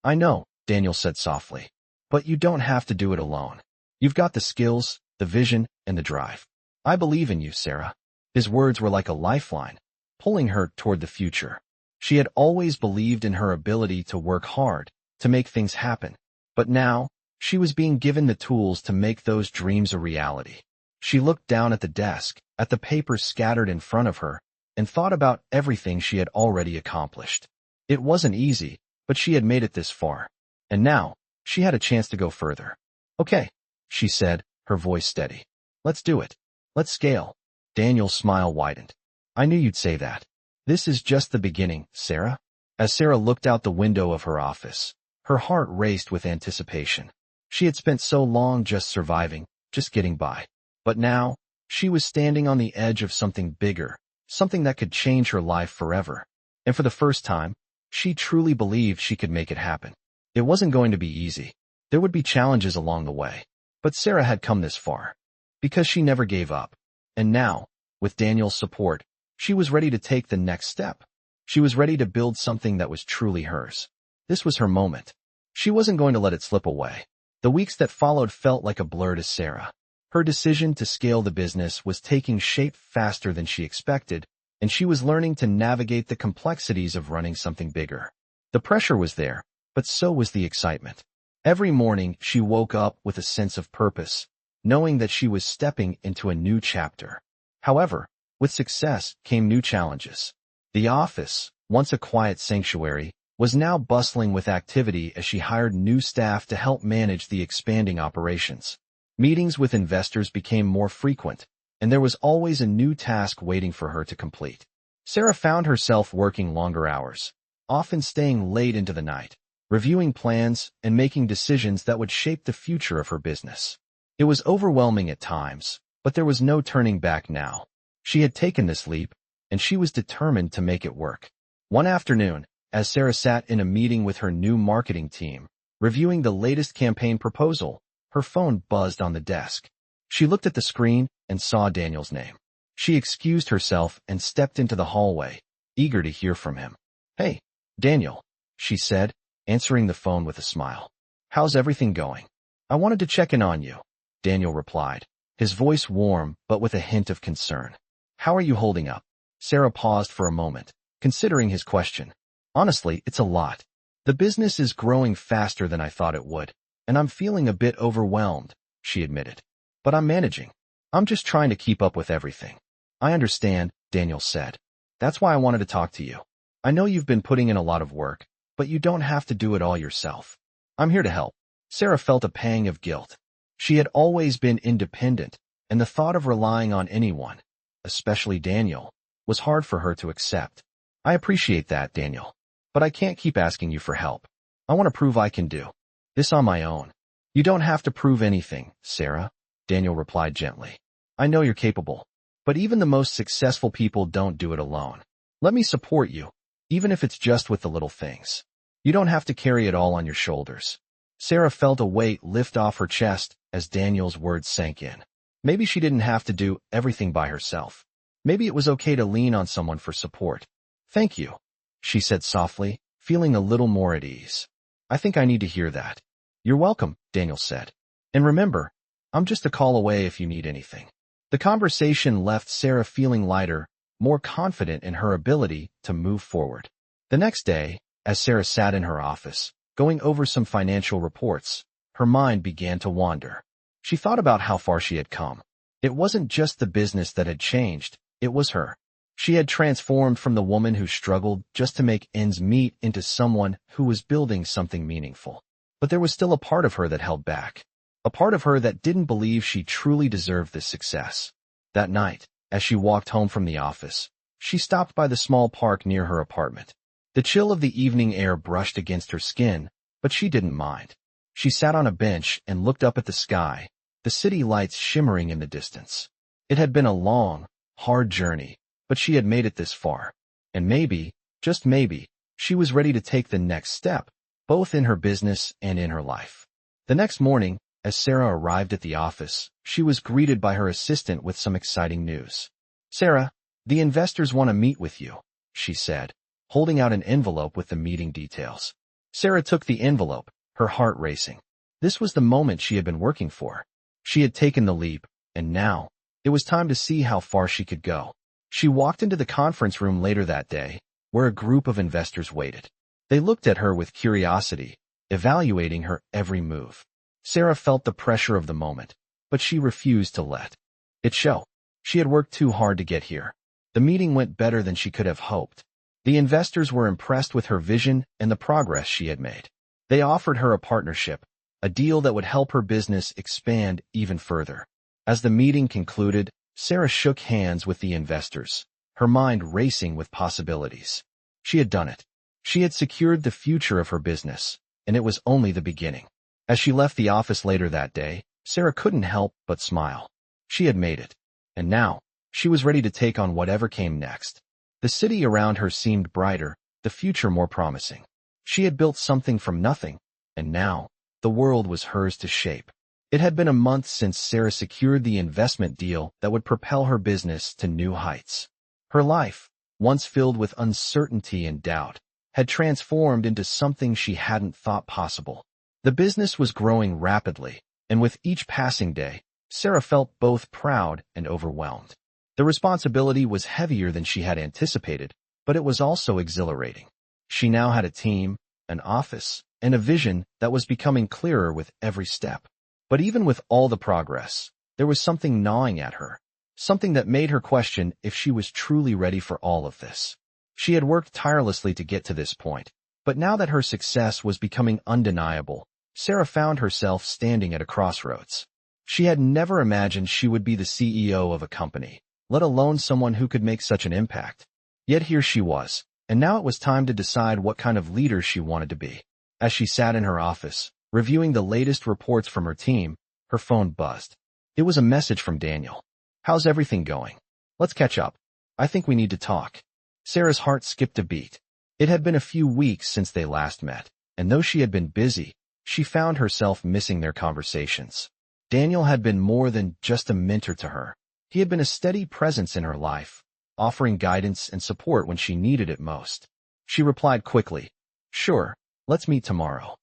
"I know," Daniel said softly. "But you don't have to do it alone. You've got the skills, the vision, and the drive. I believe in you, Sarah." His words were like a lifeline, pulling her toward the future. She had always believed in her ability to work hard, to make things happen. But now, she was being given the tools to make those dreams a reality. She looked down at the desk, at the papers scattered in front of her, and thought about everything she had already accomplished. It wasn't easy, but she had made it this far. And now, she had a chance to go further. "Okay," she said, her voice steady. "Let's do it. Let's scale." Daniel's smile widened. "I knew you'd say that. This is just the beginning, Sarah." As Sarah looked out the window of her office, her heart raced with anticipation. She had spent so long just surviving, just getting by. But now, she was standing on the edge of something bigger, something that could change her life forever. And for the first time, she truly believed she could make it happen. It wasn't going to be easy. There would be challenges along the way. But Sarah had come this far. Because she never gave up. And now, with Daniel's support, she was ready to take the next step. She was ready to build something that was truly hers. This was her moment. She wasn't going to let it slip away. The weeks that followed felt like a blur to Sarah. Her decision to scale the business was taking shape faster than she expected, and she was learning to navigate the complexities of running something bigger. The pressure was there, but so was the excitement. Every morning, she woke up with a sense of purpose, knowing that she was stepping into a new chapter. However, with success came new challenges. The office, once a quiet sanctuary, was now bustling with activity as she hired new staff to help manage the expanding operations. Meetings with investors became more frequent, and there was always a new task waiting for her to complete. Sarah found herself working longer hours, often staying late into the night, reviewing plans and making decisions that would shape the future of her business. It was overwhelming at times, but there was no turning back now. She had taken this leap, and she was determined to make it work. One afternoon, as Sarah sat in a meeting with her new marketing team, reviewing the latest campaign proposal, her phone buzzed on the desk. She looked at the screen and saw Daniel's name. She excused herself and stepped into the hallway, eager to hear from him. "Hey, Daniel," she said, answering the phone with a smile. "How's everything going?" "I wanted to check in on you," Daniel replied, his voice warm but with a hint of concern. "How are you holding up?" Sarah paused for a moment, considering his question. "Honestly, it's a lot. The business is growing faster than I thought it would, and I'm feeling a bit overwhelmed," she admitted. "But I'm managing. I'm just trying to keep up with everything." "I understand," Daniel said. "That's why I wanted to talk to you. I know you've been putting in a lot of work, but you don't have to do it all yourself. I'm here to help." Sarah felt a pang of guilt. She had always been independent, and the thought of relying on anyone, especially Daniel, was hard for her to accept. "I appreciate that, Daniel, but I can't keep asking you for help. I want to prove I can do this on my own." "You don't have to prove anything, Sarah," Daniel replied gently. "I know you're capable, but even the most successful people don't do it alone. Let me support you, even if it's just with the little things. You don't have to carry it all on your shoulders." Sarah felt a weight lift off her chest as Daniel's words sank in. Maybe she didn't have to do everything by herself. Maybe it was okay to lean on someone for support. "Thank you," she said softly, feeling a little more at ease. "I think I need to hear that." "You're welcome," Daniel said. "And remember, I'm just a call away if you need anything." The conversation left Sarah feeling lighter, more confident in her ability to move forward. The next day, as Sarah sat in her office, going over some financial reports, her mind began to wander. She thought about how far she had come. It wasn't just the business that had changed, it was her. She had transformed from the woman who struggled just to make ends meet into someone who was building something meaningful. But there was still a part of her that held back. A part of her that didn't believe she truly deserved this success. That night, as she walked home from the office, she stopped by the small park near her apartment. The chill of the evening air brushed against her skin, but she didn't mind. She sat on a bench and looked up at the sky, the city lights shimmering in the distance. It had been a long, hard journey, but she had made it this far. And maybe, just maybe, she was ready to take the next step, both in her business and in her life. The next morning, as Sarah arrived at the office, she was greeted by her assistant with some exciting news. "Sarah, the investors want to meet with you," she said, holding out an envelope with the meeting details. Sarah took the envelope, her heart racing. This was the moment she had been working for. She had taken the leap, and now, it was time to see how far she could go. She walked into the conference room later that day, where a group of investors waited. They looked at her with curiosity, evaluating her every move. Sarah felt the pressure of the moment, but she refused to let it show. She had worked too hard to get here. The meeting went better than she could have hoped. The investors were impressed with her vision and the progress she had made. They offered her a partnership, a deal that would help her business expand even further. As the meeting concluded, Sarah shook hands with the investors, her mind racing with possibilities. She had done it. She had secured the future of her business, and it was only the beginning. As she left the office later that day, Sarah couldn't help but smile. She had made it. And now, she was ready to take on whatever came next. The city around her seemed brighter, the future more promising. She had built something from nothing, and now, the world was hers to shape. It had been a month since Sarah secured the investment deal that would propel her business to new heights. Her life, once filled with uncertainty and doubt, had transformed into something she hadn't thought possible. The business was growing rapidly, and with each passing day, Sarah felt both proud and overwhelmed. The responsibility was heavier than she had anticipated, but it was also exhilarating. She now had a team, an office, and a vision that was becoming clearer with every step. But even with all the progress, there was something gnawing at her, something that made her question if she was truly ready for all of this. She had worked tirelessly to get to this point, But now that her success was becoming undeniable, Sarah found herself standing at a crossroads. She had never imagined she would be the CEO of a company, let alone someone who could make such an impact. Yet here she was, and now it was time to decide what kind of leader she wanted to be. As she sat in her office, reviewing the latest reports from her team, her phone buzzed. It was a message from Daniel. "How's everything going? Let's catch up. I think we need to talk." Sarah's heart skipped a beat. It had been a few weeks since they last met, and though she had been busy, she found herself missing their conversations. Daniel had been more than just a mentor to her. He had been a steady presence in her life, offering guidance and support when she needed it most. She replied quickly, "Sure, let's meet tomorrow."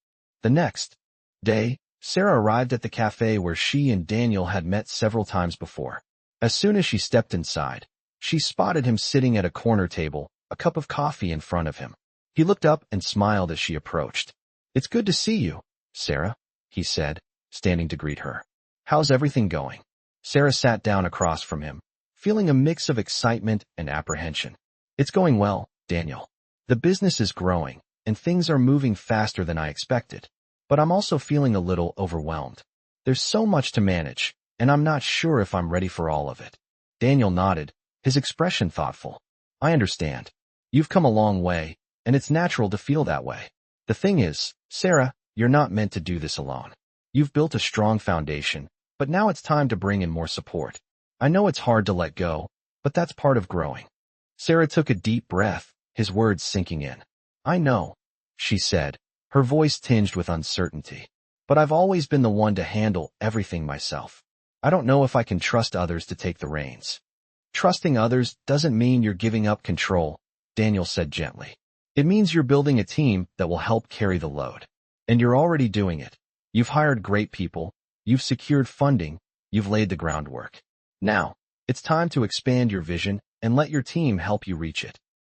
The next day, Sarah arrived at the cafe where she and Daniel had met several times before. As soon as she stepped inside, she spotted him sitting at a corner table, a cup of coffee in front of him. He looked up and smiled as she approached. "It's good to see you, Sarah," he said, standing to greet her. "How's everything going?" Sarah sat down across from him, feeling a mix of excitement and apprehension. "It's going well, Daniel. The business is growing, and things are moving faster than I expected. But I'm also feeling a little overwhelmed. There's so much to manage, and I'm not sure if I'm ready for all of it." Daniel nodded, his expression thoughtful. "I understand. You've come a long way, and it's natural to feel that way. The thing is, Sarah, you're not meant to do this alone. You've built a strong foundation, but now it's time to bring in more support. I know it's hard to let go, but that's part of growing." Sarah took a deep breath, his words sinking in. "I know," she said, her voice tinged with uncertainty. "But I've always been the one to handle everything myself. I don't know if I can trust others to take the reins." "Trusting others doesn't mean you're giving up control," Daniel said gently. "It means you're building a team that will help carry the load. And you're already doing it. You've hired great people, you've secured funding, you've laid the groundwork. Now, it's time to expand your vision and let your team help you reach it."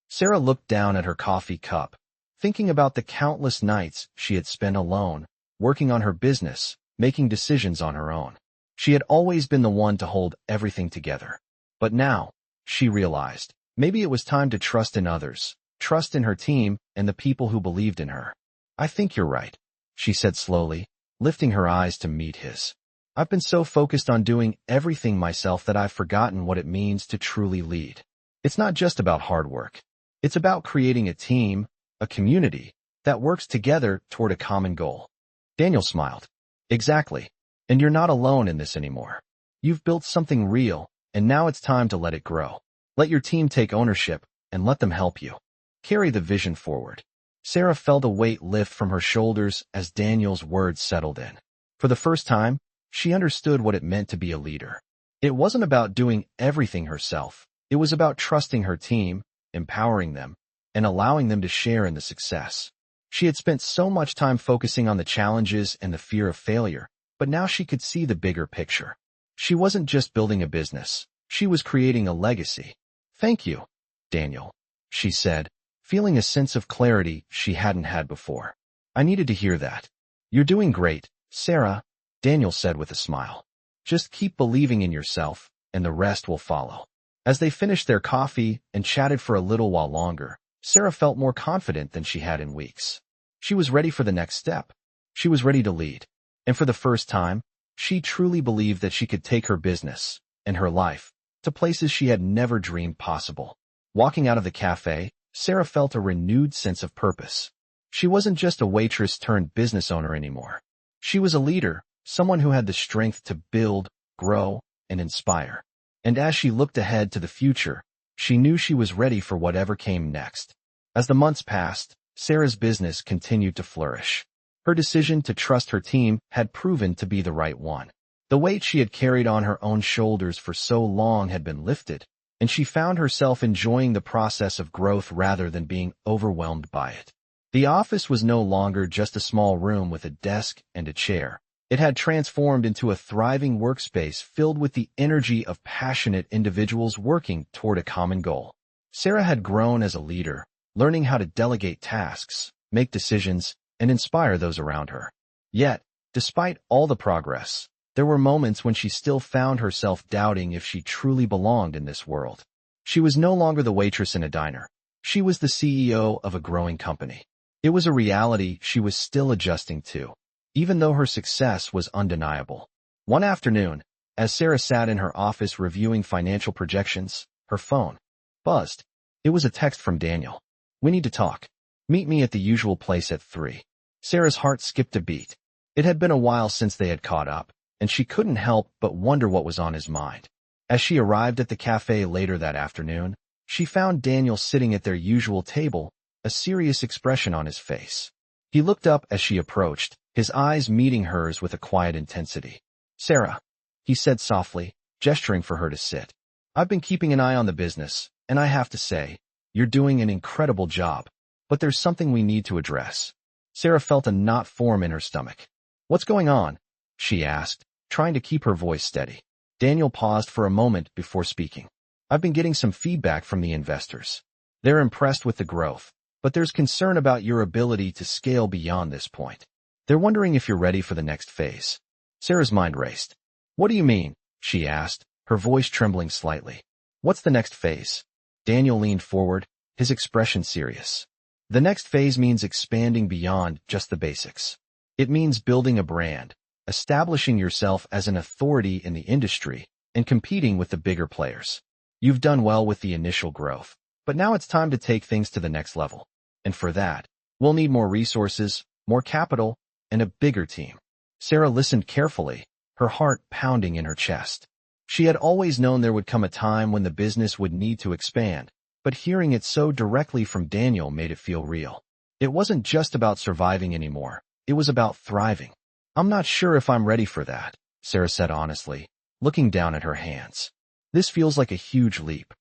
Sarah looked down at her coffee cup, thinking about the countless nights she had spent alone, working on her business, making decisions on her own. She had always been the one to hold everything together. But now, she realized, maybe it was time to trust in others, trust in her team and the people who believed in her. "I think you're right," she said slowly, lifting her eyes to meet his. "I've been so focused on doing everything myself that I've forgotten what it means to truly lead. It's not just about hard work. It's about creating a team, a community, that works together toward a common goal." Daniel smiled. "Exactly. And you're not alone in this anymore. You've built something real, and now it's time to let it grow. Let your team take ownership, and let them help you carry the vision forward." Sarah felt a weight lift from her shoulders as Daniel's words settled in. For the first time, she understood what it meant to be a leader. It wasn't about doing everything herself. It was about trusting her team, empowering them, and allowing them to share in the success. She had spent so much time focusing on the challenges and the fear of failure, but now she could see the bigger picture. She wasn't just building a business. She was creating a legacy. "Thank you, Daniel," she said, feeling a sense of clarity she hadn't had before. "I needed to hear that." "You're doing great, Sarah," Daniel said with a smile. "Just keep believing in yourself, and the rest will follow." As they finished their coffee and chatted for a little while longer, Sarah felt more confident than she had in weeks. She was ready for the next step. She was ready to lead. And for the first time, she truly believed that she could take her business and her life to places she had never dreamed possible. Walking out of the cafe, Sarah felt a renewed sense of purpose. She wasn't just a waitress turned business owner anymore. She was a leader, someone who had the strength to build, grow, and inspire. And as she looked ahead to the future, she knew she was ready for whatever came next. As the months passed, Sarah's business continued to flourish. Her decision to trust her team had proven to be the right one. The weight she had carried on her own shoulders for so long had been lifted, and she found herself enjoying the process of growth rather than being overwhelmed by it. The office was no longer just a small room with a desk and a chair. It had transformed into a thriving workspace filled with the energy of passionate individuals working toward a common goal. Sarah had grown as a leader, learning how to delegate tasks, make decisions, and inspire those around her. Yet, despite all the progress, there were moments when she still found herself doubting if she truly belonged in this world. She was no longer the waitress in a diner. She was the CEO of a growing company. It was a reality she was still adjusting to, even though her success was undeniable. One afternoon, as Sarah sat in her office reviewing financial projections, her phone buzzed. It was a text from Daniel. "We need to talk. Meet me at the usual place at 3. Sarah's heart skipped a beat. It had been a while since they had caught up, and she couldn't help but wonder what was on his mind. As she arrived at the cafe later that afternoon, she found Daniel sitting at their usual table, a serious expression on his face. He looked up as she approached, his eyes meeting hers with a quiet intensity. "Sarah," he said softly, gesturing for her to sit. "I've been keeping an eye on the business, and I have to say, you're doing an incredible job. But there's something we need to address." Sarah felt a knot form in her stomach. "What's going on?" she asked, trying to keep her voice steady. Daniel paused for a moment before speaking. "I've been getting some feedback from the investors. They're impressed with the growth, but there's concern about your ability to scale beyond this point. They're wondering if you're ready for the next phase." Sarah's mind raced. "What do you mean?" she asked, her voice trembling slightly. "What's the next phase?" Daniel leaned forward, his expression serious. "The next phase means expanding beyond just the basics. It means building a brand, establishing yourself as an authority in the industry, and competing with the bigger players. You've done well with the initial growth, but now it's time to take things to the next level. And for that, we'll need more resources, more capital, and a bigger team." Sarah listened carefully, her heart pounding in her chest. She had always known there would come a time when the business would need to expand, but hearing it so directly from Daniel made it feel real. It wasn't just about surviving anymore, it was about thriving. "I'm not sure if I'm ready for that," Sarah said honestly, looking down at her hands. "This feels like a huge leap."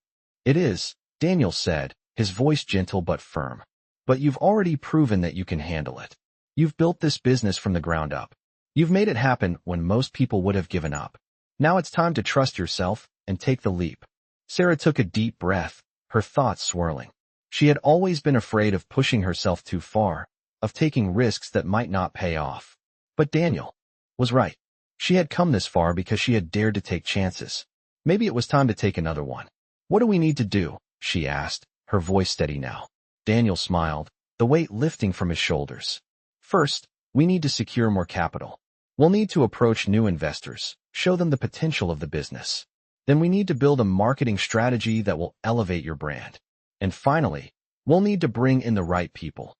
"It is," Daniel said, his voice gentle but firm. "But you've already proven that you can handle it. You've built this business from the ground up. You've made it happen when most people would have given up. Now it's time to trust yourself and take the leap." Sarah took a deep breath, her thoughts swirling. She had always been afraid of pushing herself too far, of taking risks that might not pay off. But Daniel was right. She had come this far because she had dared to take chances. Maybe it was time to take another one. "What do we need to do?" she asked, her voice steady now. Daniel smiled, the weight lifting from his shoulders. "First, we need to secure more capital. We'll need to approach new investors, show them the potential of the business. Then we need to build a marketing strategy that will elevate your brand. And finally, we'll need to bring in the right people.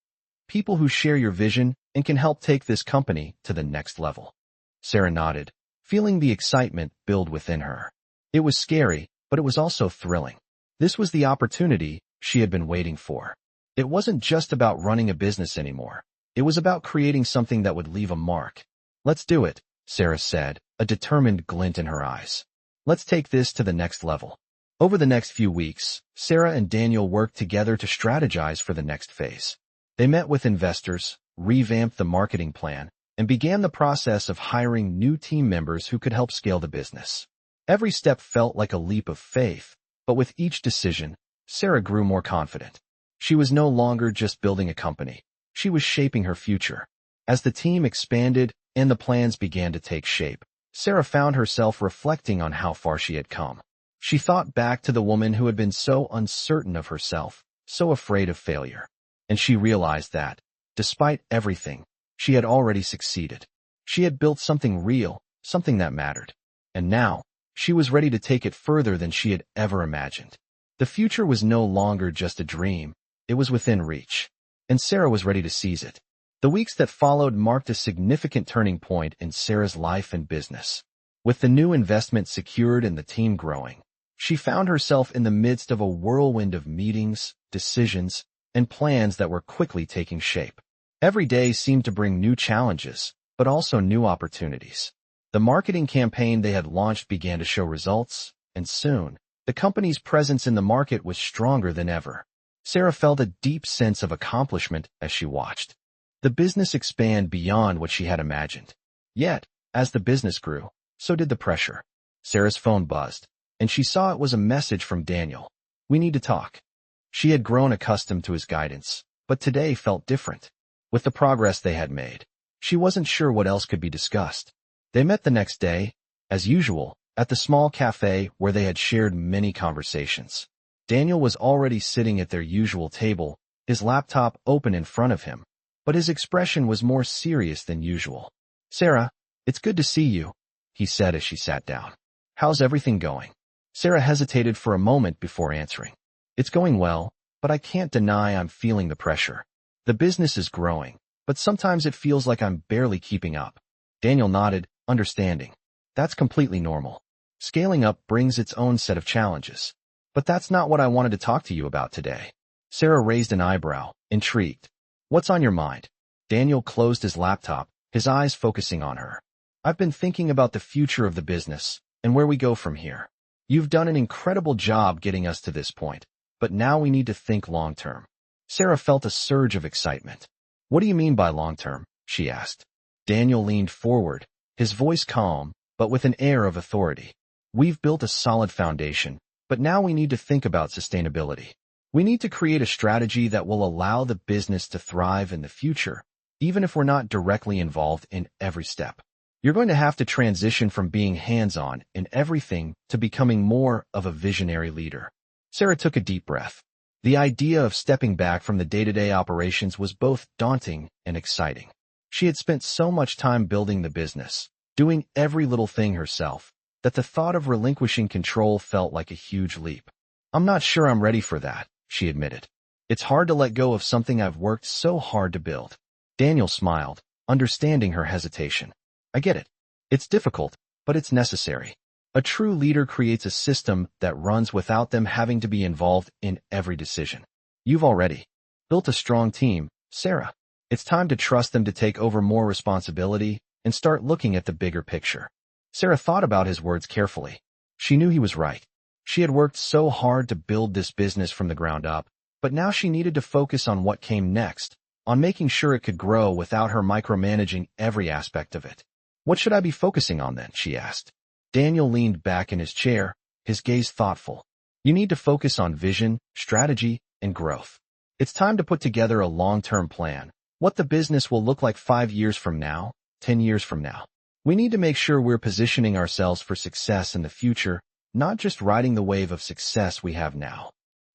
People who share your vision and can help take this company to the next level." Sarah nodded, feeling the excitement build within her. It was scary, but it was also thrilling. This was the opportunity she had been waiting for. It wasn't just about running a business anymore. It was about creating something that would leave a mark. "Let's do it," Sarah said, a determined glint in her eyes. "Let's take this to the next level." Over the next few weeks, Sarah and Daniel worked together to strategize for the next phase. They met with investors, revamped the marketing plan, and began the process of hiring new team members who could help scale the business. Every step felt like a leap of faith, but with each decision, Sarah grew more confident. She was no longer just building a company. She was shaping her future. As the team expanded and the plans began to take shape, Sarah found herself reflecting on how far she had come. She thought back to the woman who had been so uncertain of herself, so afraid of failure. And she realized that, despite everything, she had already succeeded. She had built something real, something that mattered. And now, she was ready to take it further than she had ever imagined. The future was no longer just a dream, it was within reach. And Sarah was ready to seize it. The weeks that followed marked a significant turning point in Sarah's life and business. With the new investment secured and the team growing, she found herself in the midst of a whirlwind of meetings, decisions, and plans that were quickly taking shape. Every day seemed to bring new challenges, but also new opportunities. The marketing campaign they had launched began to show results, and soon, the company's presence in the market was stronger than ever. Sarah felt a deep sense of accomplishment as she watched the business expand beyond what she had imagined. Yet, as the business grew, so did the pressure. Sarah's phone buzzed, and she saw it was a message from Daniel. "We need to talk." She had grown accustomed to his guidance, but today felt different. With the progress they had made, she wasn't sure what else could be discussed. They met the next day, as usual, at the small cafe where they had shared many conversations. Daniel was already sitting at their usual table, his laptop open in front of him, but his expression was more serious than usual. "Sarah, it's good to see you," he said as she sat down. "How's everything going?" Sarah hesitated for a moment before answering. "It's going well, but I can't deny I'm feeling the pressure. The business is growing, but sometimes it feels like I'm barely keeping up." Daniel nodded, understanding. "That's completely normal. Scaling up brings its own set of challenges. But that's not what I wanted to talk to you about today." Sarah raised an eyebrow, intrigued. "What's on your mind?" Daniel closed his laptop, his eyes focusing on her. "I've been thinking about the future of the business and where we go from here. You've done an incredible job getting us to this point, but now we need to think long-term." Sarah felt a surge of excitement. "What do you mean by long-term?" she asked. Daniel leaned forward, his voice calm, but with an air of authority. "We've built a solid foundation, but now we need to think about sustainability. We need to create a strategy that will allow the business to thrive in the future, even if we're not directly involved in every step. You're going to have to transition from being hands-on in everything to becoming more of a visionary leader." Sarah took a deep breath. The idea of stepping back from the day-to-day operations was both daunting and exciting. She had spent so much time building the business, doing every little thing herself, that the thought of relinquishing control felt like a huge leap. "I'm not sure I'm ready for that," she admitted. "It's hard to let go of something I've worked so hard to build." Daniel smiled, understanding her hesitation. "I get it. It's difficult, but it's necessary. A true leader creates a system that runs without them having to be involved in every decision. You've already built a strong team, Sarah. It's time to trust them to take over more responsibility and start looking at the bigger picture." Sarah thought about his words carefully. She knew he was right. She had worked so hard to build this business from the ground up, but now she needed to focus on what came next, on making sure it could grow without her micromanaging every aspect of it. "What should I be focusing on then?" she asked. Daniel leaned back in his chair, his gaze thoughtful. "You need to focus on vision, strategy, and growth. It's time to put together a long-term plan, what the business will look like 5 years from now, 10 years from now. We need to make sure we're positioning ourselves for success in the future, not just riding the wave of success we have now."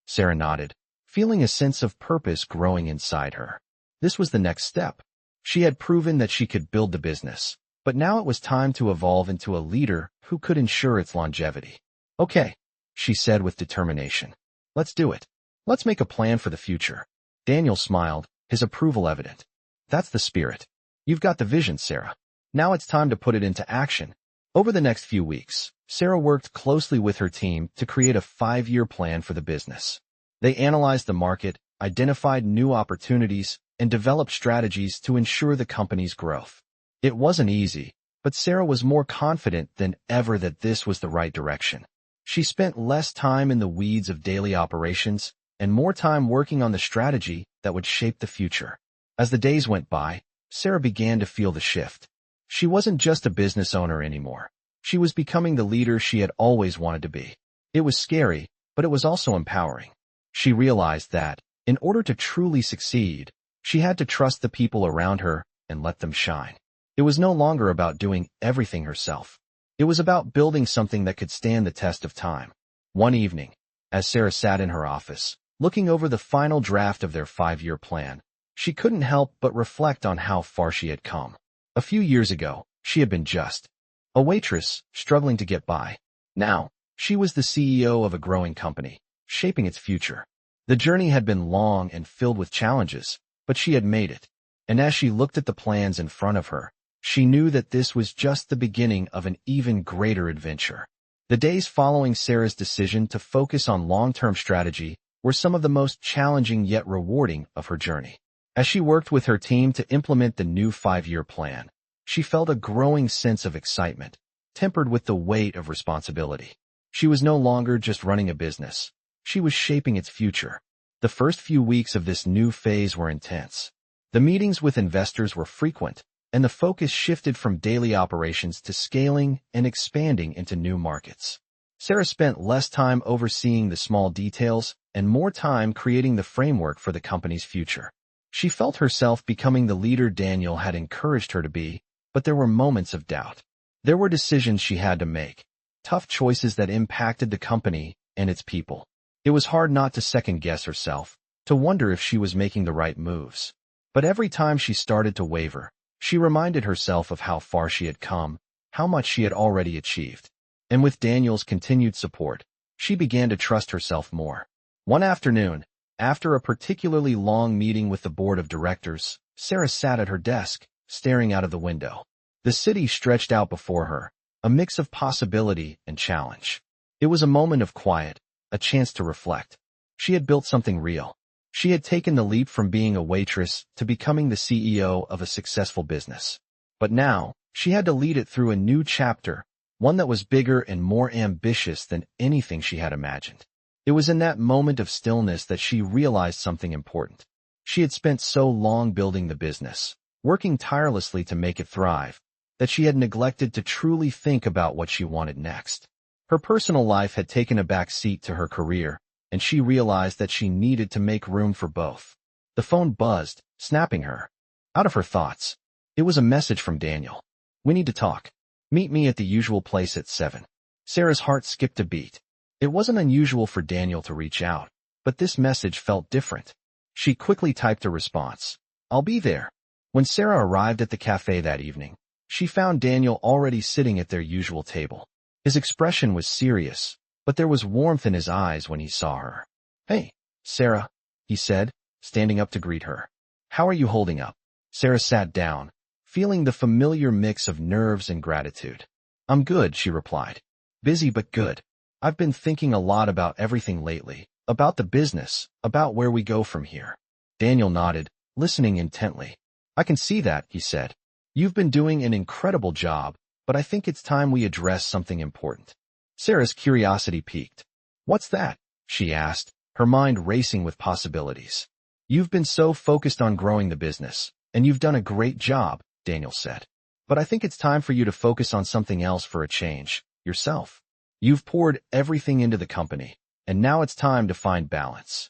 Sarah nodded, feeling a sense of purpose growing inside her. This was the next step. She had proven that she could build the business, but now it was time to evolve into a leader who could ensure its longevity. "Okay," she said with determination. "Let's do it. Let's make a plan for the future." Daniel smiled, his approval evident. "That's the spirit. You've got the vision, Sarah. Now it's time to put it into action." Over the next few weeks, Sarah worked closely with her team to create a 5-year plan for the business. They analyzed the market, identified new opportunities, and developed strategies to ensure the company's growth. It wasn't easy, but Sarah was more confident than ever that this was the right direction. She spent less time in the weeds of daily operations and more time working on the strategy that would shape the future. As the days went by, Sarah began to feel the shift. She wasn't just a business owner anymore. She was becoming the leader she had always wanted to be. It was scary, but it was also empowering. She realized that, in order to truly succeed, she had to trust the people around her and let them shine. It was no longer about doing everything herself. It was about building something that could stand the test of time. One evening, as Sarah sat in her office, looking over the final draft of their 5-year plan, she couldn't help but reflect on how far she had come. A few years ago, she had been just a waitress, struggling to get by. Now, she was the CEO of a growing company, shaping its future. The journey had been long and filled with challenges, but she had made it. And as she looked at the plans in front of her, she knew that this was just the beginning of an even greater adventure. The days following Sarah's decision to focus on long-term strategy were some of the most challenging yet rewarding of her journey. As she worked with her team to implement the new 5-year plan, she felt a growing sense of excitement, tempered with the weight of responsibility. She was no longer just running a business. She was shaping its future. The first few weeks of this new phase were intense. The meetings with investors were frequent, and the focus shifted from daily operations to scaling and expanding into new markets. Sarah spent less time overseeing the small details and more time creating the framework for the company's future. She felt herself becoming the leader Daniel had encouraged her to be, but there were moments of doubt. There were decisions she had to make, tough choices that impacted the company and its people. It was hard not to second-guess herself, to wonder if she was making the right moves. But every time she started to waver, she reminded herself of how far she had come, how much she had already achieved. And with Daniel's continued support, she began to trust herself more. One afternoon, after a particularly long meeting with the board of directors, Sarah sat at her desk, staring out of the window. The city stretched out before her, a mix of possibility and challenge. It was a moment of quiet, a chance to reflect. She had built something real. She had taken the leap from being a waitress to becoming the CEO of a successful business. But now, she had to lead it through a new chapter, one that was bigger and more ambitious than anything she had imagined. It was in that moment of stillness that she realized something important. She had spent so long building the business, working tirelessly to make it thrive, that she had neglected to truly think about what she wanted next. Her personal life had taken a back seat to her career, and she realized that she needed to make room for both. The phone buzzed, snapping her out of her thoughts. It was a message from Daniel. "We need to talk. Meet me at the usual place at 7. Sarah's heart skipped a beat. It wasn't unusual for Daniel to reach out, but this message felt different. She quickly typed a response. "I'll be there." When Sarah arrived at the cafe that evening, she found Daniel already sitting at their usual table. His expression was serious, but there was warmth in his eyes when he saw her. "Hey, Sarah," he said, standing up to greet her. "How are you holding up?" Sarah sat down, feeling the familiar mix of nerves and gratitude. "I'm good," she replied. "Busy but good. I've been thinking a lot about everything lately, about the business, about where we go from here." Daniel nodded, listening intently. "I can see that," he said. "You've been doing an incredible job, but I think it's time we address something important." Sarah's curiosity piqued. "What's that?" she asked, her mind racing with possibilities. "You've been so focused on growing the business, and you've done a great job," Daniel said. "But I think it's time for you to focus on something else for a change, yourself. You've poured everything into the company, and now it's time to find balance."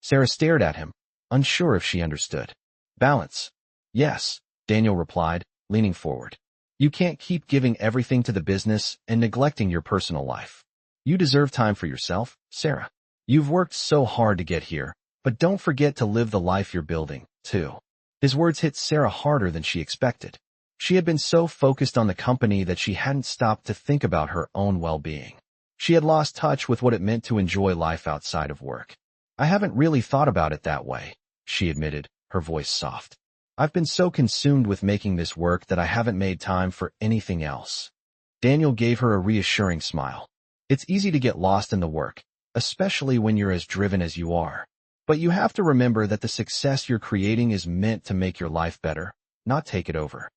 Sarah stared at him, unsure if she understood. "Balance? Yes," Daniel replied, leaning forward. "You can't keep giving everything to the business and neglecting your personal life. You deserve time for yourself, Sarah. You've worked so hard to get here, but don't forget to live the life you're building, too." His words hit Sarah harder than she expected. She had been so focused on the company that she hadn't stopped to think about her own well-being. She had lost touch with what it meant to enjoy life outside of work. "I haven't really thought about it that way," she admitted, her voice soft. "I've been so consumed with making this work that I haven't made time for anything else." Daniel gave her a reassuring smile. "It's easy to get lost in the work, especially when you're as driven as you are. But you have to remember that the success you're creating is meant to make your life better, not take it over."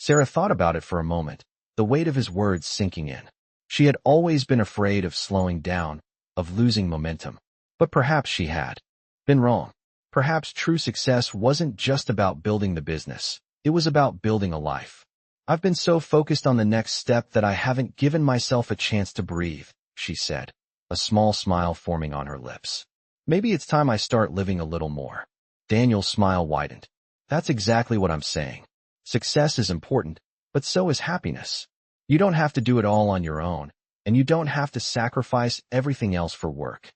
Sarah thought about it for a moment, the weight of his words sinking in. She had always been afraid of slowing down, of losing momentum. But perhaps she had been wrong. Perhaps true success wasn't just about building the business. It was about building a life. "I've been so focused on the next step that I haven't given myself a chance to breathe," she said, a small smile forming on her lips. "Maybe it's time I start living a little more." Daniel's smile widened. "That's exactly what I'm saying. Success is important, but so is happiness. You don't have to do it all on your own, and you don't have to sacrifice everything else for work."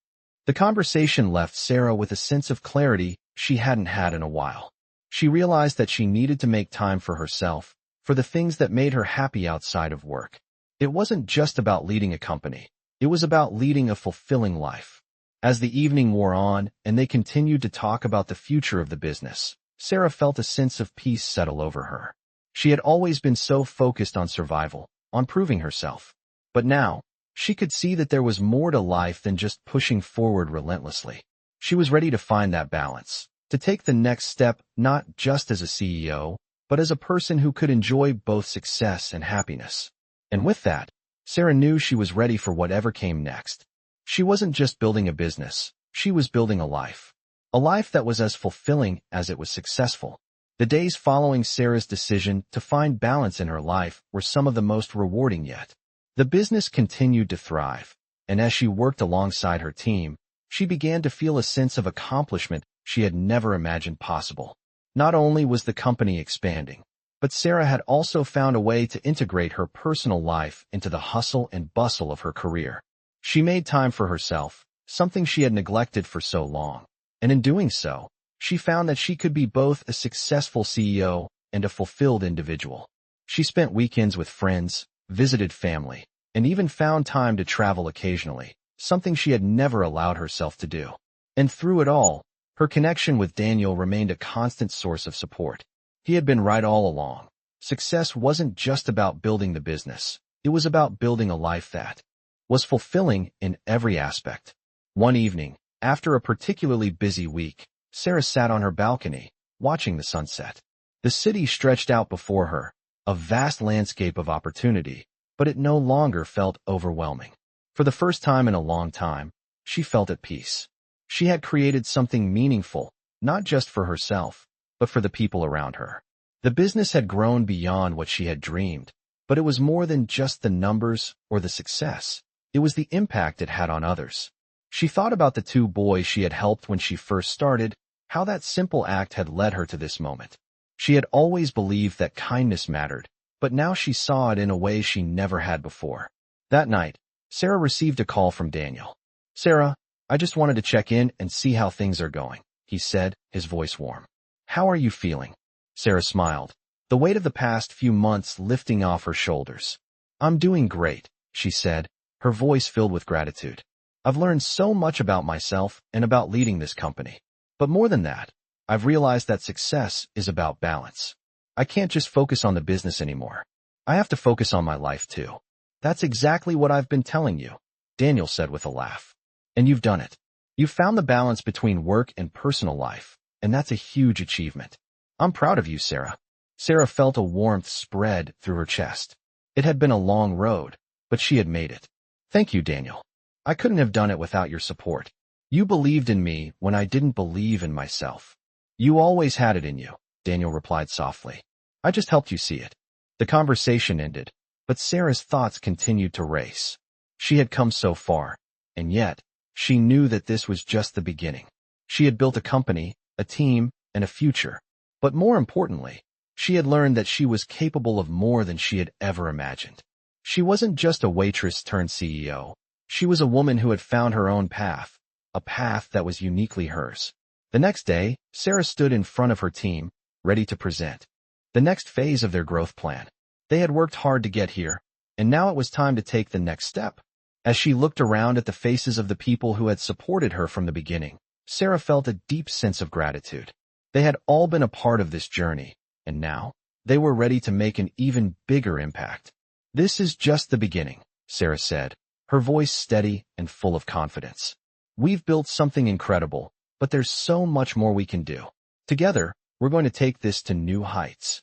The conversation left Sarah with a sense of clarity she hadn't had in a while. She realized that she needed to make time for herself, for the things that made her happy outside of work. It wasn't just about leading a company. It was about leading a fulfilling life. As the evening wore on and they continued to talk about the future of the business, Sarah felt a sense of peace settle over her. She had always been so focused on survival, on proving herself. But now, she could see that there was more to life than just pushing forward relentlessly. She was ready to find that balance, to take the next step not just as a CEO, but as a person who could enjoy both success and happiness. And with that, Sarah knew she was ready for whatever came next. She wasn't just building a business, she was building a life. A life that was as fulfilling as it was successful. The days following Sarah's decision to find balance in her life were some of the most rewarding yet. The business continued to thrive, and as she worked alongside her team, she began to feel a sense of accomplishment she had never imagined possible. Not only was the company expanding, but Sarah had also found a way to integrate her personal life into the hustle and bustle of her career. She made time for herself, something she had neglected for so long. And in doing so, She found that she could be both a successful CEO and a fulfilled individual. She spent weekends with friends, visited family, and even found time to travel occasionally, something she had never allowed herself to do. And through it all, her connection with Daniel remained a constant source of support. He had been right all along. Success wasn't just about building the business. It was about building a life that was fulfilling in every aspect. One evening, after a particularly busy week, Sarah sat on her balcony, watching the sunset. The city stretched out before her, a vast landscape of opportunity, but it no longer felt overwhelming. For the first time in a long time, she felt at peace. She had created something meaningful, not just for herself, but for the people around her. The business had grown beyond what she had dreamed, but it was more than just the numbers or the success. It was the impact it had on others. She thought about the 2 boys she had helped when she first started, how that simple act had led her to this moment. She had always believed that kindness mattered, but now she saw it in a way she never had before. That night, Sarah received a call from Daniel. "Sarah, I just wanted to check in and see how things are going," he said, his voice warm. "How are you feeling?" Sarah smiled, the weight of the past few months lifting off her shoulders. "I'm doing great," she said, her voice filled with gratitude. "I've learned so much about myself and about leading this company. But more than that, I've realized that success is about balance. I can't just focus on the business anymore. I have to focus on my life too." "That's exactly what I've been telling you," Daniel said with a laugh. "And you've done it. You've found the balance between work and personal life, and that's a huge achievement. I'm proud of you, Sarah." Sarah felt a warmth spread through her chest. It had been a long road, but she had made it. "Thank you, Daniel. I couldn't have done it without your support. You believed in me when I didn't believe in myself." "You always had it in you," Daniel replied softly. "I just helped you see it." The conversation ended, but Sarah's thoughts continued to race. She had come so far, and yet, she knew that this was just the beginning. She had built a company, a team, and a future. But more importantly, she had learned that she was capable of more than she had ever imagined. She wasn't just a waitress turned CEO. She was a woman who had found her own path, a path that was uniquely hers. The next day, Sarah stood in front of her team, ready to present the next phase of their growth plan. They had worked hard to get here, and now it was time to take the next step. As she looked around at the faces of the people who had supported her from the beginning, Sarah felt a deep sense of gratitude. They had all been a part of this journey, and now, they were ready to make an even bigger impact. "This is just the beginning," Sarah said, her voice steady and full of confidence. "We've built something incredible, but there's so much more we can do. Together, we're going to take this to new heights."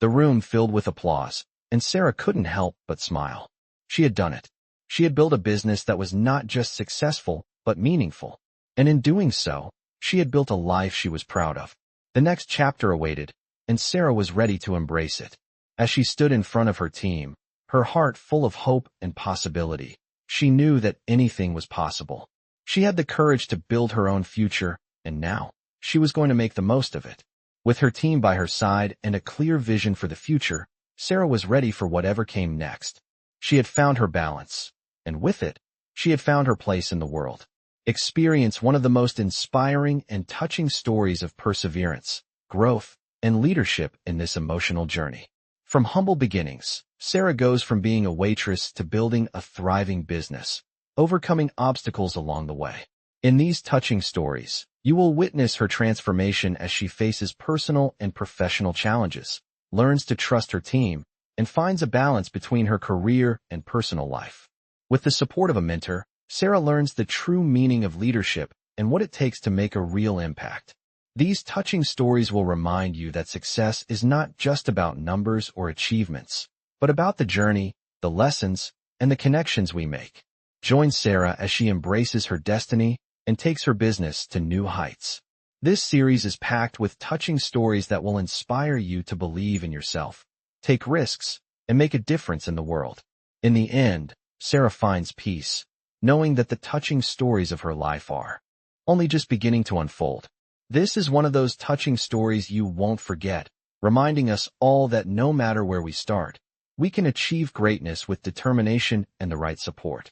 The room filled with applause, and Sarah couldn't help but smile. She had done it. She had built a business that was not just successful, but meaningful. And in doing so, she had built a life she was proud of. The next chapter awaited, and Sarah was ready to embrace it. As she stood in front of her team, her heart full of hope and possibility, she knew that anything was possible. She had the courage to build her own future, and now, she was going to make the most of it. With her team by her side and a clear vision for the future, Sarah was ready for whatever came next. She had found her balance, and with it, she had found her place in the world. Experience one of the most inspiring and touching stories of perseverance, growth, and leadership in this emotional journey. From humble beginnings, Sarah goes from being a waitress to building a thriving business, overcoming obstacles along the way. In these touching stories, you will witness her transformation as she faces personal and professional challenges, learns to trust her team, and finds a balance between her career and personal life. With the support of a mentor, Sarah learns the true meaning of leadership and what it takes to make a real impact. These touching stories will remind you that success is not just about numbers or achievements, but about the journey, the lessons, and the connections we make. Join Sarah as she embraces her destiny and takes her business to new heights. This series is packed with touching stories that will inspire you to believe in yourself, take risks, and make a difference in the world. In the end, Sarah finds peace, knowing that the touching stories of her life are only just beginning to unfold. This is one of those touching stories you won't forget, reminding us all that no matter where we start, we can achieve greatness with determination and the right support.